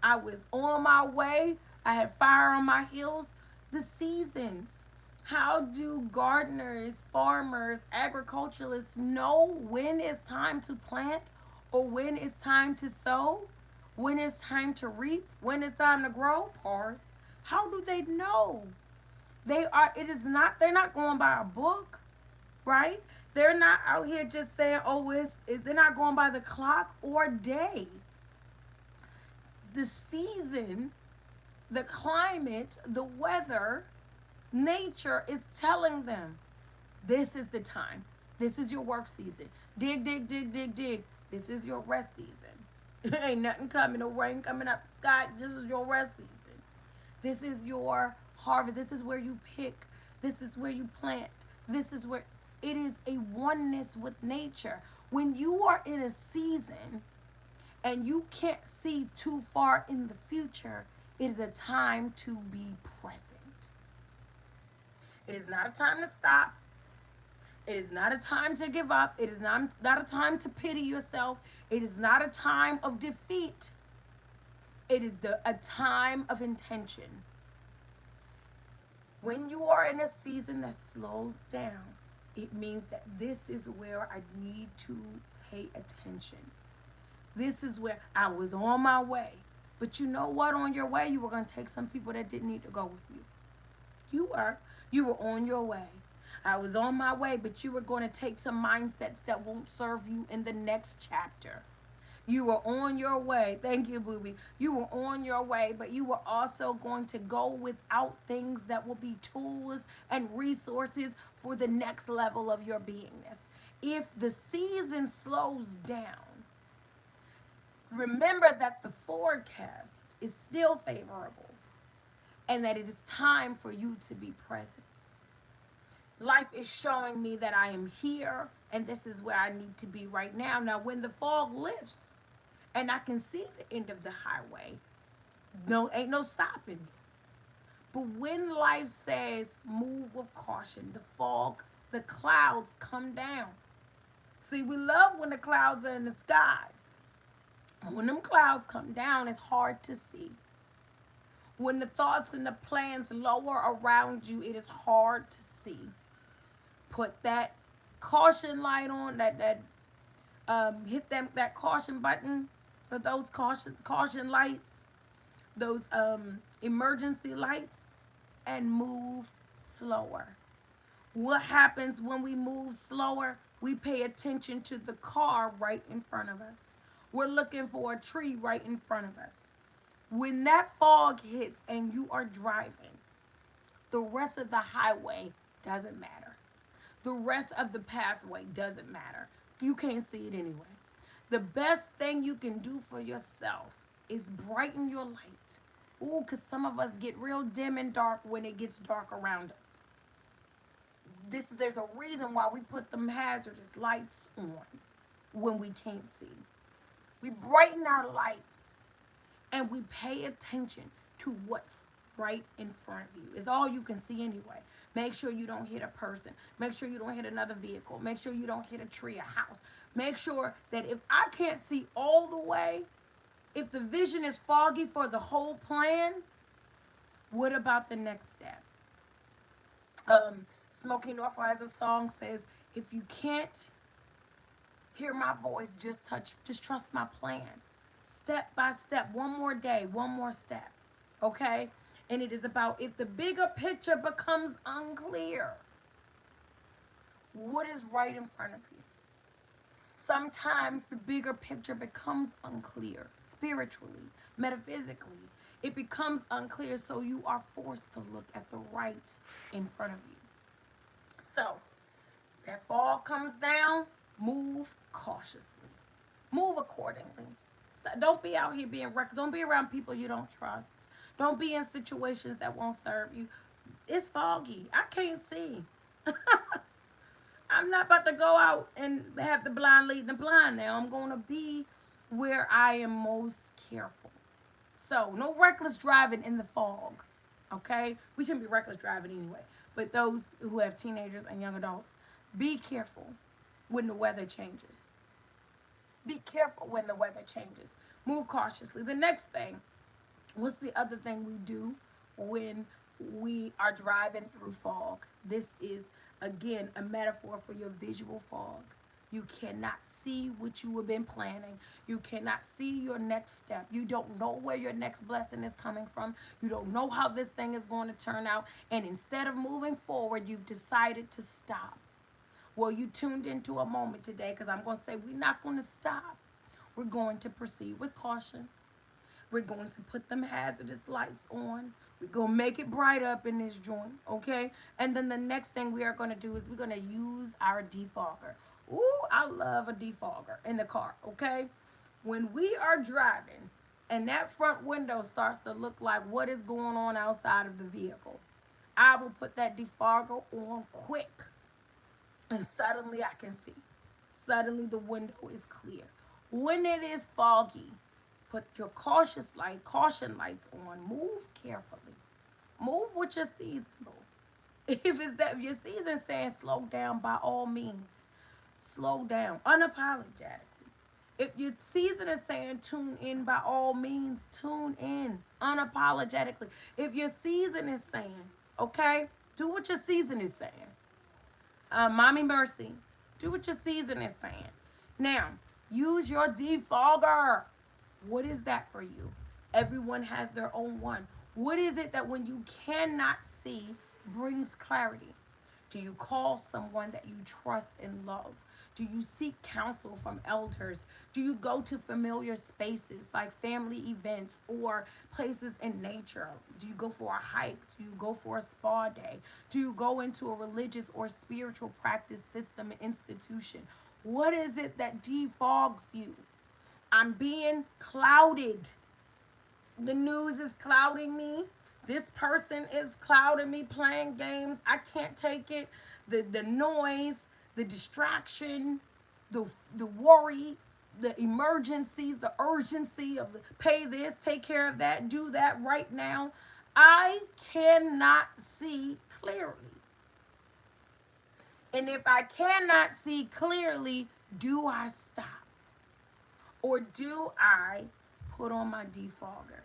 I was on my way. I had fire on my heels. The seasons. How do gardeners, farmers, agriculturalists know when it's time to plant or when it's time to sow? When it's time to reap? When it's time to grow? Pause. How do they know? They're not going by a book, right? They're not out here just saying, oh, they're not going by the clock or day. The season, the climate, the weather, nature is telling them this is the time. This is your work season. Dig, dig, dig, dig, dig. This is your rest season. Ain't nothing coming, no rain coming up the sky. This is your rest season. This is your harvest. This is where you pick. This is where you plant. This is where it is a oneness with nature. When you are in a season and you can't see too far in the future, it is a time to be present. It is not a time to stop. It is not a time to give up. It is not a time to pity yourself. It is not a time of defeat. It is a time of intention. When you are in a season that slows down, it means that this is where I need to pay attention. This is where I was on my way. But you know what? On your way, you were going to take some people that didn't need to go with you. You were on your way. I was on my way, but you were going to take some mindsets that won't serve you in the next chapter. You were on your way. Thank you, Booby. You were on your way, but you were also going to go without things that will be tools and resources for the next level of your beingness. If the season slows down, remember that the forecast is still favorable and that it is time for you to be present. Life is showing me that I am here and this is where I need to be right now. Now, when the fog lifts and I can see the end of the highway, no, ain't no stopping me. But when life says move with caution, the fog, the clouds come down. See, we love when the clouds are in the sky. When them clouds come down, it's hard to see. When the thoughts and the plans lower around you, it is hard to see. Put that caution light on, hit that caution button for those caution lights, those emergency lights, and move slower. What happens when we move slower? We pay attention to the car right in front of us. We're looking for a tree right in front of us. When that fog hits and you are driving, the rest of the highway doesn't matter. The rest of the pathway doesn't matter. You can't see it anyway. The best thing you can do for yourself is brighten your light. Ooh, because some of us get real dim and dark when it gets dark around us. There's a reason why we put them hazardous lights on when we can't see. We brighten our lights and we pay attention to what's right in front of you. It's all you can see anyway. Make sure you don't hit a person. Make sure you don't hit another vehicle. Make sure you don't hit a tree, a house. Make sure that if I can't see all the way, if the vision is foggy for the whole plan, what about the next step? Smokey Norfolk has a song says, if you can't hear my voice, just trust my plan. Step by step, one more day, one more step. Okay? And it is about if the bigger picture becomes unclear, what is right in front of you? Sometimes the bigger picture becomes unclear spiritually, metaphysically. It becomes unclear, so you are forced to look at the right in front of you. So, that fog comes down, move cautiously. Move accordingly. Don't be out here being reckless. Don't be around people you don't trust. Don't be in situations that won't serve you. It's foggy. I can't see. I'm not about to go out and have the blind leading the blind now. I'm going to be where I am most careful. So, no reckless driving in the fog. Okay? We shouldn't be reckless driving anyway. But those who have teenagers and young adults, be careful when the weather changes. Be careful when the weather changes. Move cautiously. The next thing, what's the other thing we do when we are driving through fog? This is, again, a metaphor for your visual fog. You cannot see what you have been planning. You cannot see your next step. You don't know where your next blessing is coming from. You don't know how this thing is going to turn out. And instead of moving forward, you've decided to stop. Well, you tuned into a moment today because I'm going to say we're not going to stop. We're going to proceed with caution. We're going to put them hazardous lights on. We're going to make it bright up in this joint, okay? And then the next thing we are going to do is we're going to use our defogger. Ooh, I love a defogger in the car, okay? When we are driving and that front window starts to look like what is going on outside of the vehicle, I will put that defogger on quick. And suddenly I can see. Suddenly the window is clear. When it is foggy, put your caution lights on. Move carefully. Move with your seasonal. If your season saying slow down, by all means, slow down unapologetically. If your season is saying tune in, by all means, tune in unapologetically. If your season is saying, okay, do what your season is saying. Mommy Mercy, do what your season is saying. Now, use your defogger. What is that for you? Everyone has their own one. What is it that when you cannot see brings clarity? Do you call someone that you trust and love? Do you seek counsel from elders? Do you go to familiar spaces like family events or places in nature? Do you go for a hike? Do you go for a spa day? Do you go into a religious or spiritual practice system institution? What is it that defogs you? I'm being clouded. The news is clouding me. This person is clouding me, playing games. I can't take it. The noise, the distraction, the worry, the emergencies, the urgency of pay this, take care of that, do that right now. I cannot see clearly. And if I cannot see clearly, do I stop? Or do I put on my defogger?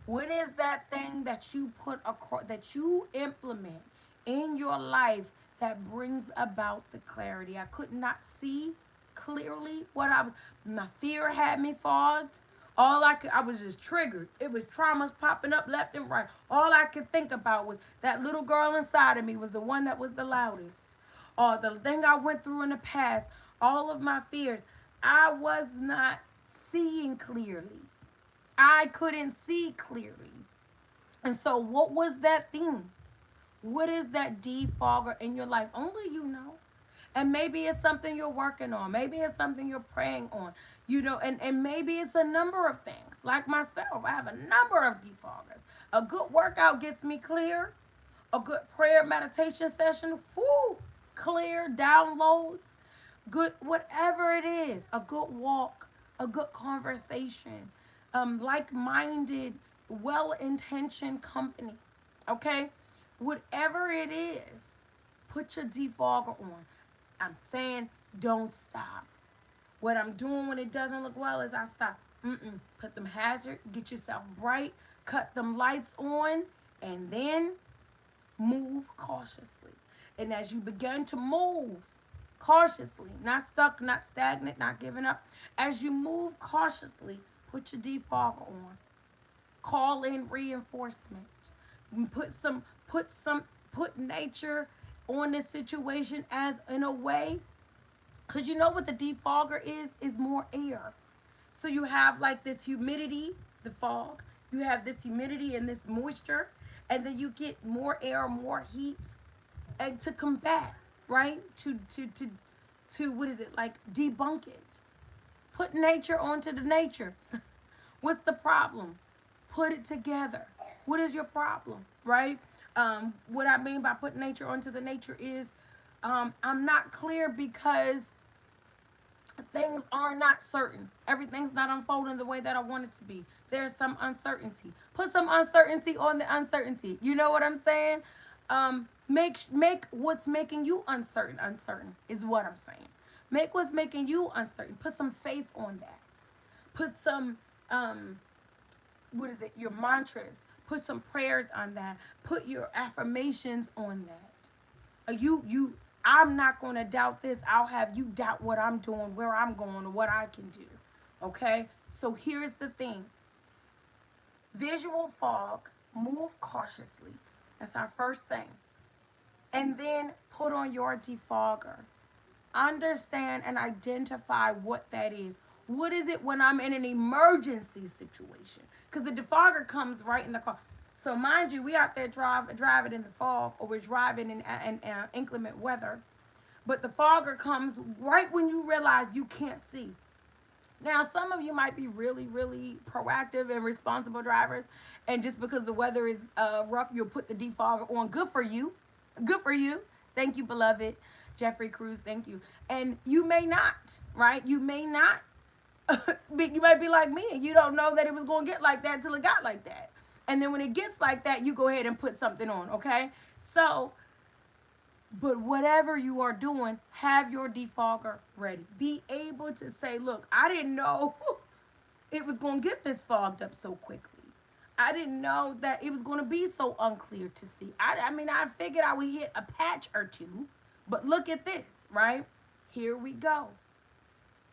What is that thing that you put across, that you implement in your life that brings about the clarity? I could not see clearly what I was. My fear had me fogged. I was just triggered. It was traumas popping up left and right. All I could think about was that little girl inside of me was the one that was the loudest. Or the thing I went through in the past, all of my fears. I was not seeing clearly. I couldn't see clearly. And so, what was that thing? What is that defogger in your life? Only you know. And maybe it's something you're working on. Maybe it's something you're praying on. And maybe it's a number of things. Like myself, I have a number of defoggers. A good workout gets me clear. A good prayer meditation session, whoo, clear downloads. Good, whatever it is, a good walk, a good conversation, like-minded, well-intentioned company. Okay, whatever it is, put your defogger on. I'm saying don't stop. What I'm doing when it doesn't look well is I stop. Put them hazard, get yourself bright, cut them lights on, and then move cautiously. And as you begin to move cautiously, not stuck, not stagnant, not giving up, as you move cautiously, put your defogger on. Call in reinforcement. Put some, put nature on this situation as in a way, because you know what the defogger is more air. So you have like this humidity, the fog. You have this humidity and this moisture, and then you get more air, more heat, and to combat, right? To what is it like? Debunk it. Put nature onto the nature. What's the problem? Put it together. What is your problem, right? What I mean by put nature onto the nature is I'm not clear because things are not certain. Everything's not unfolding the way that I want it to be. There's some uncertainty. Put some uncertainty on the uncertainty. You know what I'm saying? Make what's making you uncertain is what I'm saying. Make what's making you uncertain. Put some faith on that. Put some what is it? Your mantras. Put some prayers on that. Put your affirmations on that. You I'm not going to doubt this. I'll have you doubt what I'm doing, where I'm going, or what I can do. Okay? So here's the thing. Visual fog, move cautiously. That's our first thing. And then put on your defogger. Understand and identify what that is. What is it when I'm in an emergency situation? Because the defogger comes right in the car. So mind you, we out there driving in the fog, or we're driving in inclement weather. But the fogger comes right when you realize you can't see. Now, some of you might be really, really proactive and responsible drivers, and just because the weather is rough, you'll put the defogger on. Good for you. Good for you. Thank you, beloved. Jeffrey Cruz, thank you. And you may not, right? You may not. You might be like me, and you don't know that it was going to get like that till it got like that. And then when it gets like that, you go ahead and put something on, okay? So, but whatever you are doing, have your defogger ready. Be able to say, look, I didn't know it was going to get this fogged up so quickly. I didn't know that it was going to be so unclear to see. I mean, I figured I would hit a patch or two, but look at this, right? Here we go.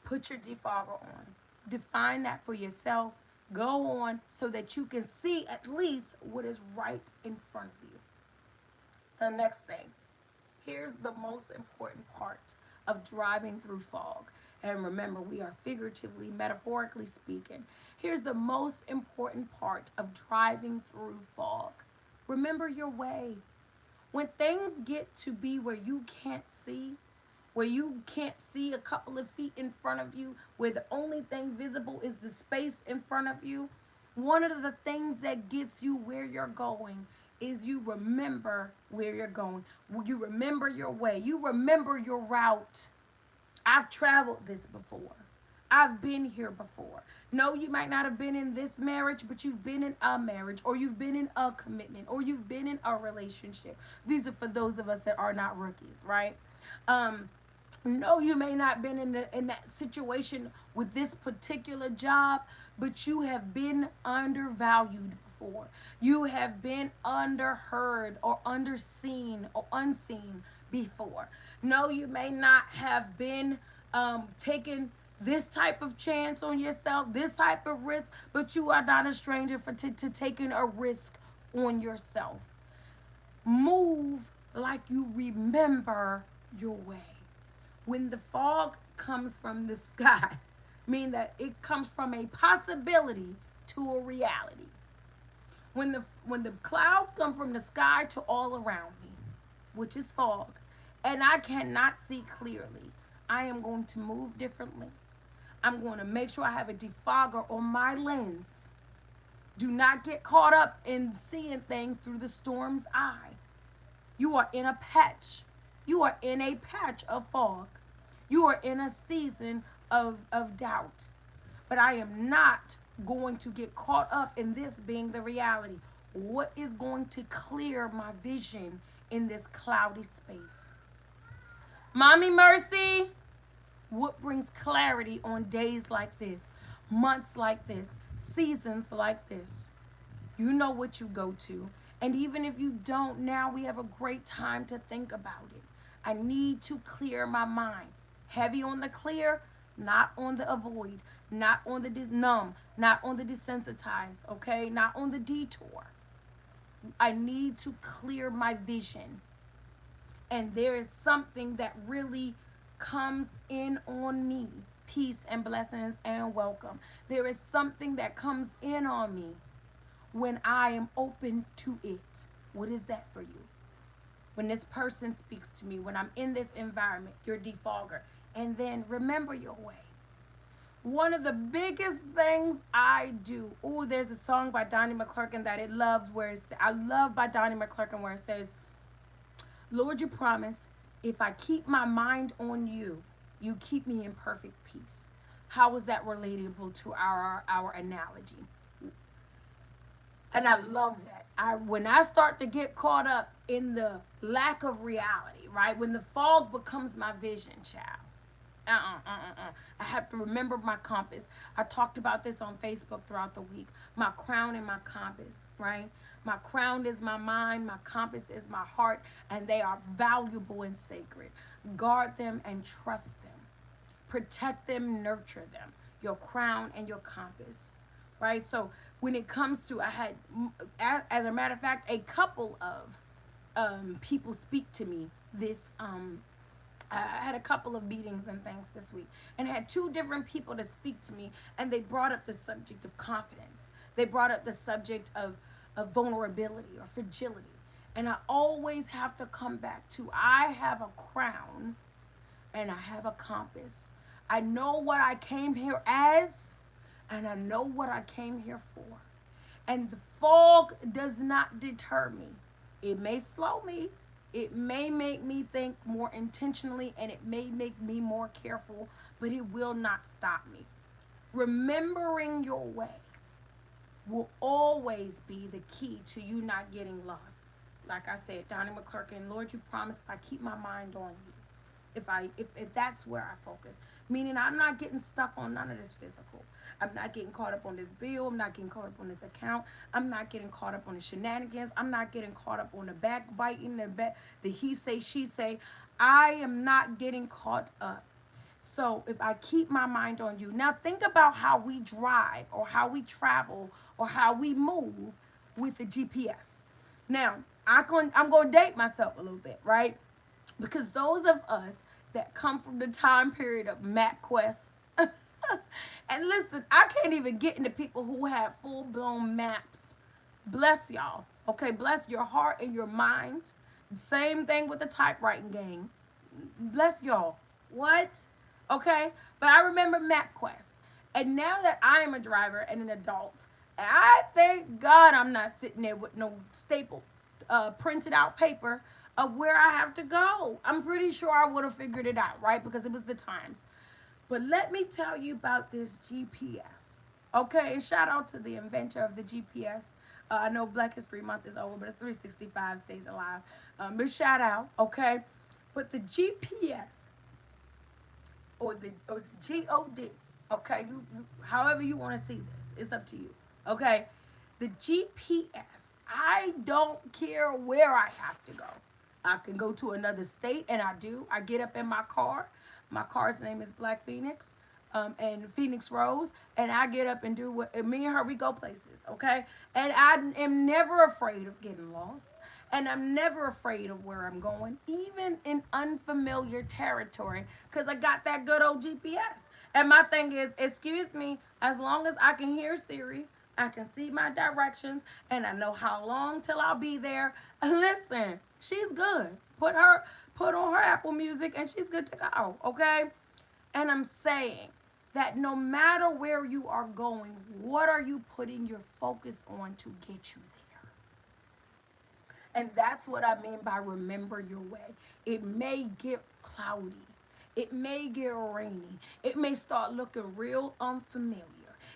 Put your defogger on. Define that for yourself. Go on so that you can see at least what is right in front of you. The next thing. Here's the most important part of driving through fog. And remember, we are figuratively, metaphorically speaking. Here's the most important part of driving through fog. Remember your way. When things get to be where you can't see, where you can't see a couple of feet in front of you, where the only thing visible is the space in front of you, one of the things that gets you where you're going is you remember where you're going. You remember your way. You remember your route. I've traveled this before. I've been here before. No, you might not have been in this marriage, but you've been in a marriage, or you've been in a commitment, or you've been in a relationship. These are for those of us that are not rookies, right? Um, no, you may not been in that situation with this particular job, but you have been undervalued before. You have been underheard or underseen or unseen before. No, you may not have been taking this type of chance on yourself, this type of risk, but you are not a stranger to taking a risk on yourself. Move like you remember your way. When the fog comes from the sky, mean that it comes from a possibility to a reality. When the clouds come from the sky to all around me, which is fog, and I cannot see clearly, I am going to move differently. I'm going to make sure I have a defogger on my lens. Do not get caught up in seeing things through the storm's eye. You are in a patch. You are in a patch of fog. You are in a season of doubt. But I am not going to get caught up in this being the reality. What is going to clear my vision in this cloudy space? Mommy Mercy, what brings clarity on days like this, months like this, seasons like this? You know what you go to. And even if you don't, now we have a great time to think about it. I need to clear my mind. Heavy on the clear, not on the avoid, not on the numb, not on the desensitized, okay? Not on the detour. I need to clear my vision. And there is something that really comes in on me. Peace and blessings and welcome. There is something that comes in on me when I am open to it. What is that for you? When this person speaks to me, when I'm in this environment, your defogger. And then remember your way. One of the biggest things I do, there's a song by Donnie McClurkin that I love by Donnie McClurkin where it says, Lord, you promise, if I keep my mind on you, you keep me in perfect peace. How is that relatable to our analogy? And I love that. When I start to get caught up in the lack of reality, right? When the fog becomes my vision, child. I have to remember my compass. I talked about this on Facebook throughout the week. My crown and my compass, right? My crown is my mind, my compass is my heart, and they are valuable and sacred. Guard them and trust them. Protect them, nurture them. Your crown and your compass, right? So when it comes to, I had, as a matter of fact, a couple of people speak to me this I had a couple of meetings and things this week and had two different people to speak to me, and they brought up the subject of confidence. They brought up the subject of vulnerability or fragility. And I always have to come back to, I have a crown and I have a compass. I know what I came here as, and I know what I came here for. And the fog does not deter me. It may slow me. It may make me think more intentionally, and it may make me more careful, but it will not stop me. Remembering your way will always be the key to you not getting lost. Like I said, Donnie McClurkin, Lord, you promise if I keep my mind on you, if that's where I focus, meaning I'm not getting stuck on none of this physical. I'm not getting caught up on this bill. I'm not getting caught up on this account. I'm not getting caught up on the shenanigans. I'm not getting caught up on the backbiting, the he say, she say. I am not getting caught up. So if I keep my mind on you, now think about how we drive or how we travel or how we move with the GPS. Now, I'm going to date myself a little bit, right? Because those of us that come from the time period of MapQuest. And listen, I can't even get into people who have full blown maps. Bless y'all. Okay, bless your heart and your mind. Same thing with the typewriting game. Bless y'all. What? Okay, but I remember MapQuest. And now that I am a driver and an adult, I thank God I'm not sitting there with no staple, printed out paper of where I have to go. I'm pretty sure I would have figured it out, right? Because it was the times. But let me tell you about this GPS. Okay, and shout out to the inventor of the GPS. I know Black History Month is over, but it's 365 stays alive. But shout out, okay? But the GPS or the God, okay? However you want to see this, it's up to you, okay? The GPS, I don't care where I have to go. I can go to another state, and I do. I get up in my car. My car's name is Black Phoenix, and Phoenix Rose, and I get up and do what me and her we go places, okay? And I am never afraid of getting lost, and I'm never afraid of where I'm going, even in unfamiliar territory, because I got that good old GPS. And my thing is, excuse me, as long as I can hear Siri, I can see my directions, and I know how long till I'll be there. Listen, she's good. Put on her Apple Music, and she's good to go. Okay, and I'm saying that no matter where you are going, what are you putting your focus on to get you there? And that's what I mean by remember your way. It may get cloudy. It may get rainy. It may start looking real unfamiliar.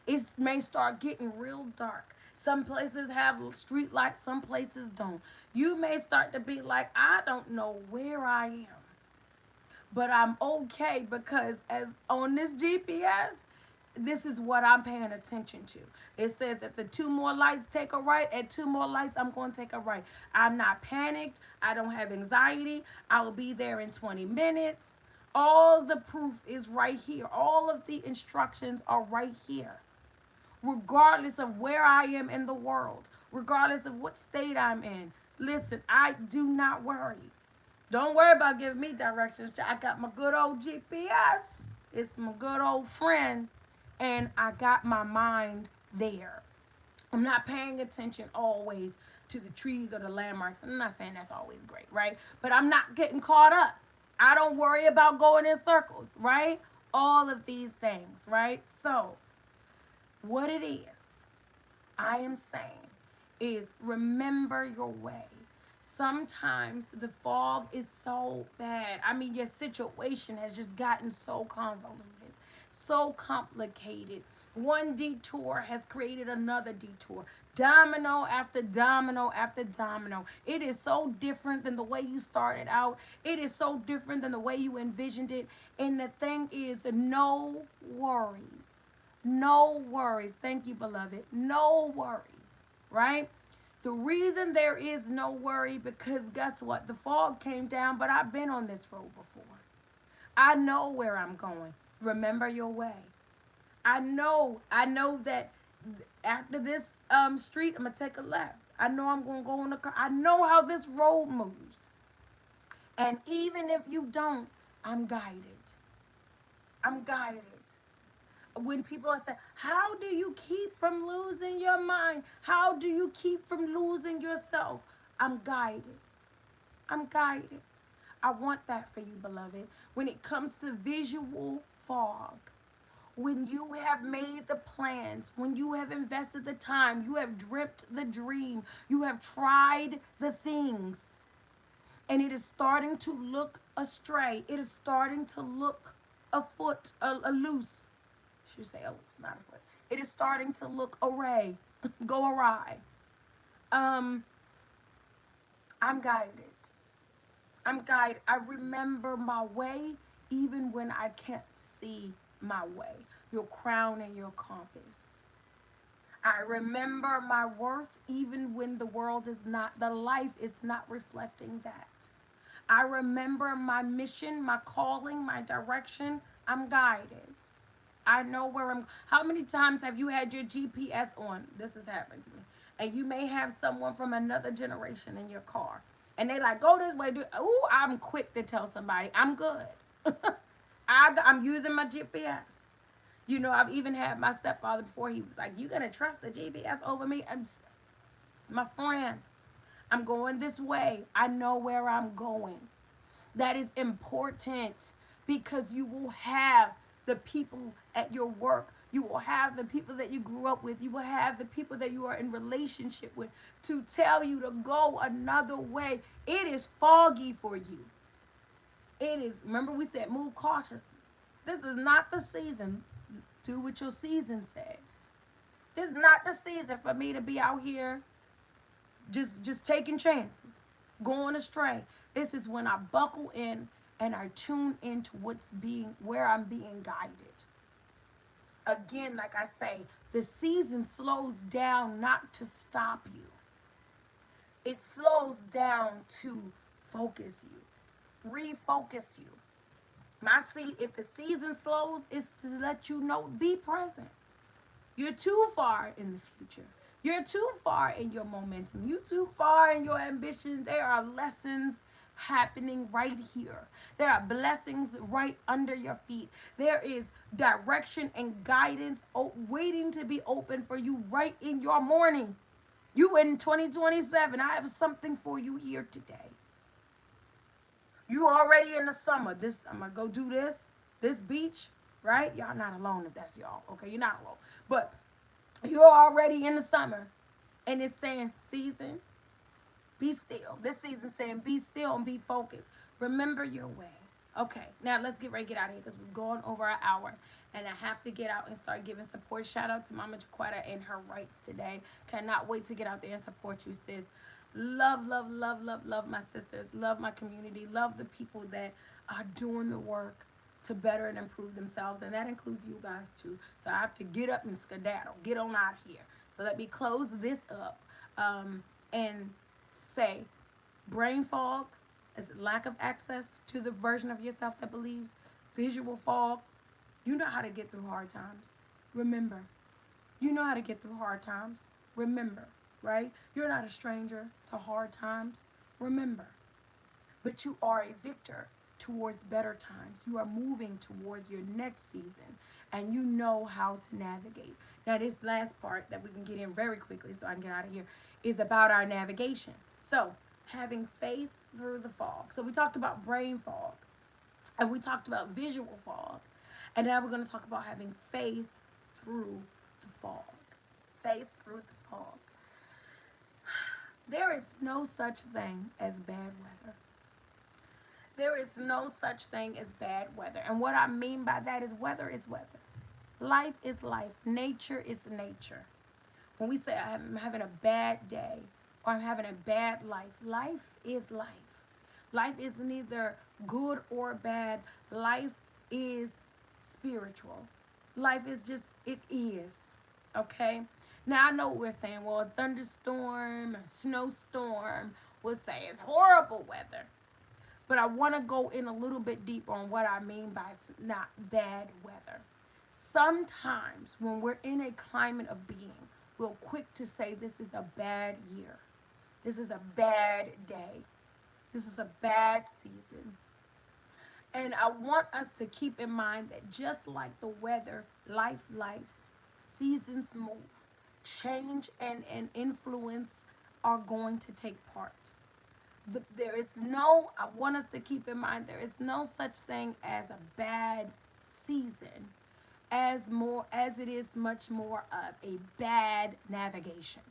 It may start getting real dark. Some places have street lights, some places don't. You may start to be like, I don't know where I am, but I'm okay because as on this GPS, this is what I'm paying attention to. It says that the two more lights take a right, and two more lights I'm going to take a right. I'm not panicked. I don't have anxiety. I will be there in 20 minutes. All the proof is right here. All of the instructions are right here. Regardless of where I am in the world, regardless of what state I'm in. Listen, I do not worry. Don't worry about giving me directions. I got my good old GPS. It's my good old friend. And I got my mind there. I'm not paying attention always to the trees or the landmarks. I'm not saying that's always great, right? But I'm not getting caught up. I don't worry about going in circles, right? All of these things, right? So, what it is, I am saying, is remember your way. Sometimes the fog is so bad. I mean, your situation has just gotten so convoluted, so complicated. One detour has created another detour. Domino after domino after domino. It is so different than the way you started out. It is so different than the way you envisioned it. And the thing is, no worries. No worries. Thank you, beloved. No worries, right? The reason there is no worry because guess what? The fog came down, but I've been on this road before. I know where I'm going. Remember your way. I know that after this street, I'm gonna take a left. I know I'm gonna go on the car. I know how this road moves. And even if you don't, I'm guided. I'm guided. When people are saying, how do you keep from losing your mind? How do you keep from losing yourself? I'm guided. I'm guided. I want that for you, beloved. When it comes to visual fog, when you have made the plans, when you have invested the time, you have dreamt the dream, you have tried the things, and it is starting to look astray. It is starting to look afoot, a loose. I should say a loose, not a foot. It is starting to look awry, go awry. Um, I'm guided. I'm guided. I remember my way even when I can't see my way. Your crown and your compass. I remember my worth even when the world is not, the life is not reflecting that. I remember my mission, my calling, my direction. I'm guided. I know where I'm. How many times have you had your GPS on? This has happened to me. And you may have someone from another generation in your car. And they like, go this way. Ooh, I'm quick to tell somebody, I'm good. I'm using my GPS. You know, I've even had my stepfather before. He was like, "You gonna trust the GPS over me?" It's my friend. I'm going this way. I know where I'm going. That is important because you will have the people at your work. You will have the people that you grew up with. You will have the people that you are in relationship with to tell you to go another way. It is foggy for you. It is, remember we said move cautiously. This is not the season. Do what your season says. This is not the season for me to be out here just taking chances, going astray. This is when I buckle in and I tune into where I'm being guided. Again, like I say, the season slows down not to stop you. It slows down to focus you, refocus you. If the season slows, it's to let you know, be present. You're too far in the future. You're too far in your momentum. You're too far in your ambition. There are lessons happening right here. There are blessings right under your feet. There is direction and guidance waiting to be open for you right in your morning. You in 2027. I have something for you here today. You already in the summer. I'm gonna go do this beach, right? Y'all not alone if that's y'all. Okay, you're not alone. But you're already in the summer, and it's saying season, be still. This season saying be still and be focused. Remember your way. Okay, now let's get ready to get out of here because we're going over an hour, and I have to get out and start giving support. Shout out to Mama Jaquetta and her rights today. Cannot wait to get out there and support you, sis. Love, love, love, love, love my sisters. Love my community. Love the people that are doing the work to better and improve themselves, and that includes you guys too. So I have to get up and skedaddle, get on out of here. So let me close this up and say, brain fog is lack of access to the version of yourself that believes. Visual fog, you know how to get through hard times. Remember, you know how to get through hard times. Remember, right? You're not a stranger to hard times. Remember, but you are a victor towards better times. You are moving towards your next season, and you know how to navigate. Now, this last part that we can get in very quickly so I can get out of here is about our navigation. So, having faith through the fog. So, we talked about brain fog, and we talked about visual fog, and now we're going to talk about having faith through the fog. Faith through the fog. There is no such thing as bad weather. There is no such thing as bad weather. And what I mean by that is weather is weather. Life is life. Nature is nature. When we say I'm having a bad day or I'm having a bad life, life is life. Life is neither good or bad. Life is spiritual. Life is just, it is. Okay? Now I know what we're saying. Well, a thunderstorm, a snowstorm, we'll say it's horrible weather. But I want to go in a little bit deeper on what I mean by not bad weather. Sometimes when we're in a climate of being, we're quick to say this is a bad year. This is a bad day. This is a bad season. And I want us to keep in mind that just like the weather, life, seasons move, change and influence are going to take part. I want us to keep in mind, there is no such thing as a bad season as it is much more of a bad navigation.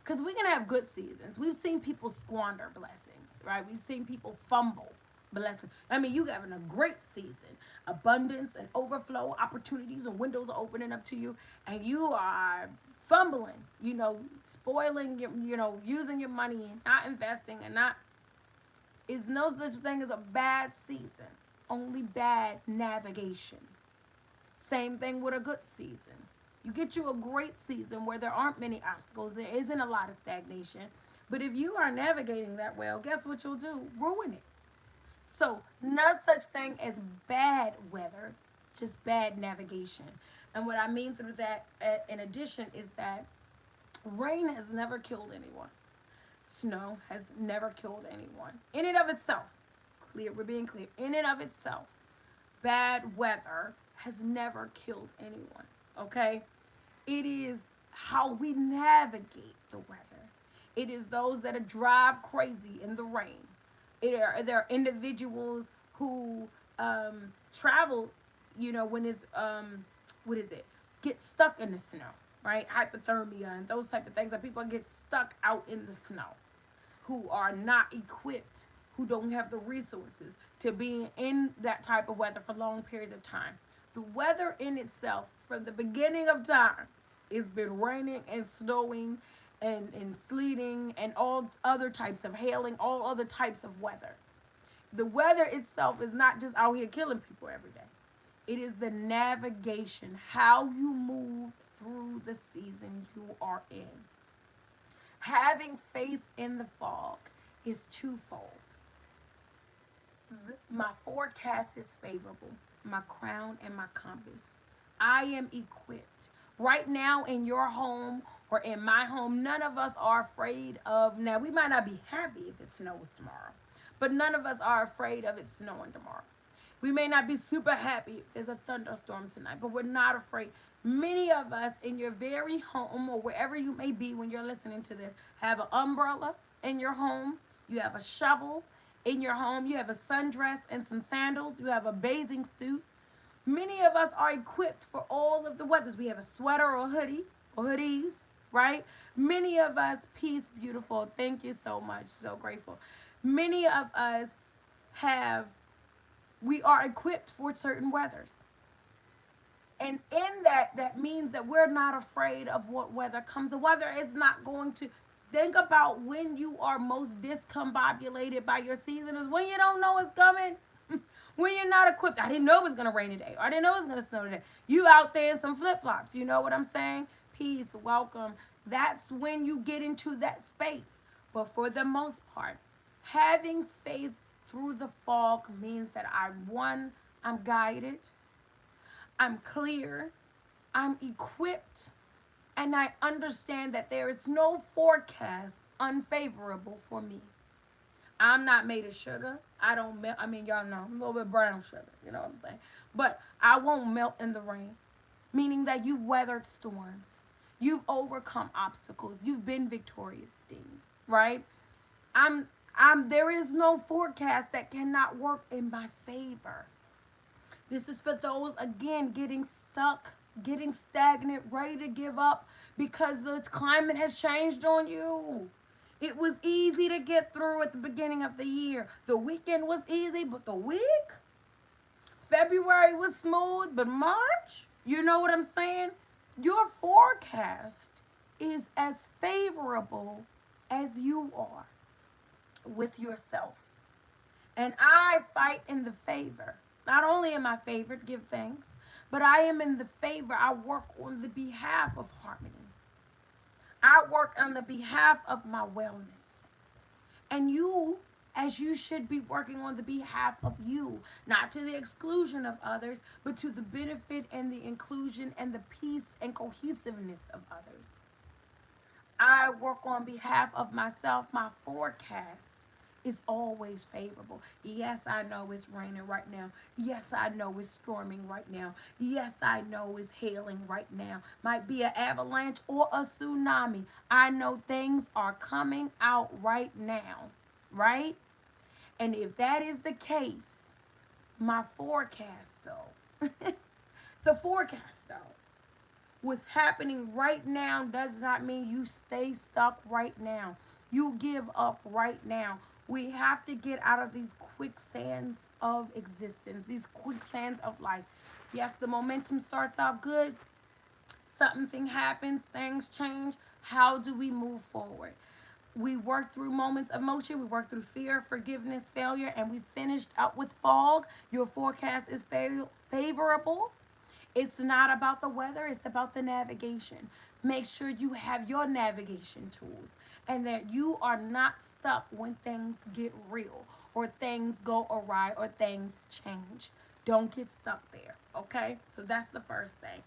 Because we can have good seasons. We've seen people squander blessings, right? We've seen people fumble blessings. I mean, you having a great season, abundance and overflow, opportunities and windows are opening up to you, and you are fumbling, spoiling using your money and not investing and not. Is no such thing as a bad season, only bad navigation. Same thing with a good season. You get you a great season where there aren't many obstacles, there isn't a lot of stagnation. But if you are navigating that well, guess what you'll do? Ruin it. So, no such thing as bad weather, just bad navigation. And what I mean through that, in addition, is that rain has never killed anyone. Snow has never killed anyone. In and of itself, we're being clear, in and of itself, bad weather has never killed anyone, okay? It is how we navigate the weather. It is those that drive crazy in the rain. There are individuals who travel, when it's, what is it? Get stuck in the snow, right? Hypothermia and those type of things that people get stuck out in the snow, who are not equipped, who don't have the resources to be in that type of weather for long periods of time. The weather in itself, from the beginning of time, it's been raining and snowing and sleeting and all other types of hailing, all other types of weather. The weather itself is not just out here killing people every day. It is the navigation, how you move through the season you are in. Having faith in the fog is twofold. My forecast is favorable, my crown and my compass. I am equipped. Right now, in your home or in my home, none of us are afraid of. Now, we might not be happy if it snows tomorrow, but none of us are afraid of it snowing tomorrow. We may not be super happy if there's a thunderstorm tonight, but we're not afraid. Many of us in your very home or wherever you may be when you're listening to this have an umbrella in your home, you have a shovel in your home, you have a sundress and some sandals, you have a bathing suit. Many of us are equipped for all of the weathers. We have a sweater or hoodie or hoodies, right? Many of us, peace, beautiful. Thank you so much. So grateful. Many of us have we are equipped for certain weathers. And in that, that means that we're not afraid of what weather comes. The weather is not going to think about when you are most discombobulated by your season is when you don't know it's coming. When you're not equipped. I didn't know it was gonna rain today. Or I didn't know it was gonna snow today. You out there in some flip flops. You know what I'm saying? Peace, welcome. That's when you get into that space. But for the most part, having faith through the fog means that I'm guided, I'm clear, I'm equipped, and I understand that there is no forecast unfavorable for me. I'm not made of sugar. I don't melt. I mean, y'all know I'm a little bit brown sugar. You know what I'm saying? But I won't melt in the rain, meaning that you've weathered storms, you've overcome obstacles, you've been victorious, Dean. Right? I'm. There is no forecast that cannot work in my favor. This is for those, again, getting stuck, getting stagnant, ready to give up because the climate has changed on you. It was easy to get through at the beginning of the year. The weekend was easy, but the week? February was smooth, but March? You know what I'm saying? Your forecast is as favorable as you are with yourself. And I fight in the favor. Not only am I favored, give thanks, but I am in the favor. I work on the behalf of harmony. I work on the behalf of my wellness. And you, as you should be working on the behalf of you, not to the exclusion of others, but to the benefit and the inclusion and the peace and cohesiveness of others. I work on behalf of myself. My forecast is always favorable. Yes, I know it's raining right now. Yes, I know it's storming right now. Yes, I know it's hailing right now. Might be an avalanche or a tsunami. I know things are coming out right now, right? And if that is the case, my forecast though, the forecast though, what's happening right now does not mean you stay stuck right now. You give up right now. We have to get out of these quicksands of existence, these quicksands of life. Yes, the momentum starts off good. Something happens, things change. How do we move forward? We work through moments of motion. We work through fear, forgiveness, failure, and we finished out with fog. Your forecast is favorable. It's not about the weather, it's about the navigation. Make sure you have your navigation tools and that you are not stuck when things get real or things go awry or things change. Don't get stuck there, okay? So that's the first thing.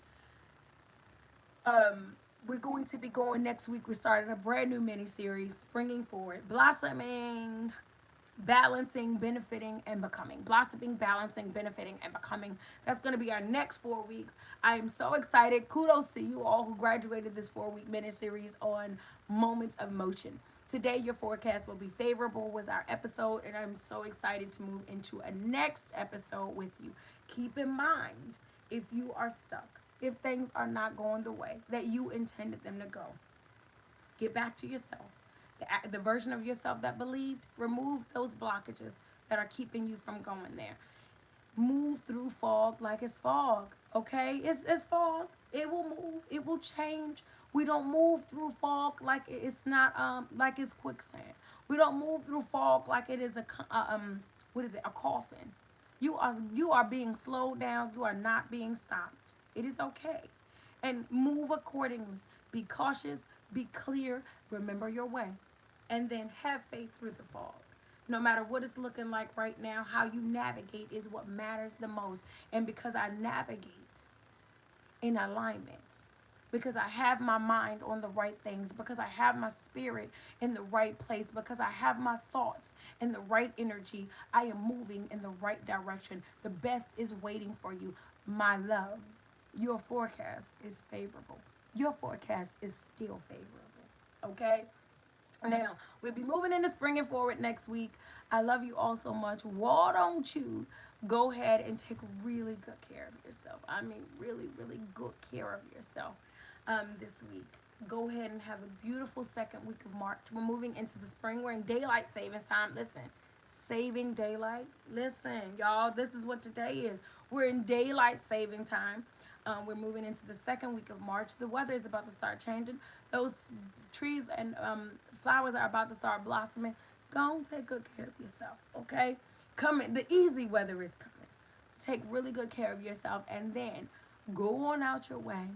We're going to be going next week. We're starting a brand new mini series, Springing Forward, Blossoming. balancing, benefiting, and becoming. Blossoming, balancing, benefiting, and becoming. That's going to be our next 4 weeks. I am so excited. Kudos to you all who graduated this 4 week mini series on Moments of Motion. Today, your forecast will be favorable, was our episode, and I'm so excited to move into a next episode with you. Keep in mind, if you are stuck, if things are not going the way that you intended them to go, get back to yourself. The version of yourself that believed, remove those blockages that are keeping you from going there. Move through fog like it's fog, okay? It's fog. It will move. It will change. We don't move through fog like it's not like it's quicksand. We don't move through fog like it is what is it? A coffin. You are being slowed down. You are not being stopped. It is okay. And move accordingly. Be cautious, be clear, remember your way. And then have faith through the fog. No matter what it's looking like right now, how you navigate is what matters the most. And because I navigate in alignment, because I have my mind on the right things, because I have my spirit in the right place, because I have my thoughts in the right energy, I am moving in the right direction. The best is waiting for you, my love. Your forecast is favorable. Your forecast is still favorable. Okay? Now, we'll be moving into spring and forward next week. I love you all so much. Why don't you go ahead and take really good care of yourself? I mean, really, really good care of yourself this week. Go ahead and have a beautiful second week of March. We're moving into the spring. We're in daylight savings time. Listen, saving daylight. Listen, y'all, this is what today is. We're in daylight saving time. We're moving into the second week of March. The weather is about to start changing. Those trees and flowers are about to start blossoming. Go on, take good care of yourself, okay? Coming, the easy weather is coming. Take really good care of yourself, and then go on out your way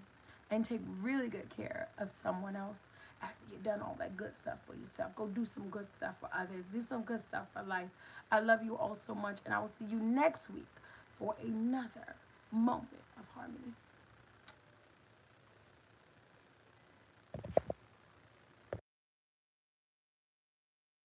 and take really good care of someone else after you've done all that good stuff for yourself. Go do some good stuff for others. Do some good stuff for life. I love you all so much, and I will see you next week for another moment of harmony.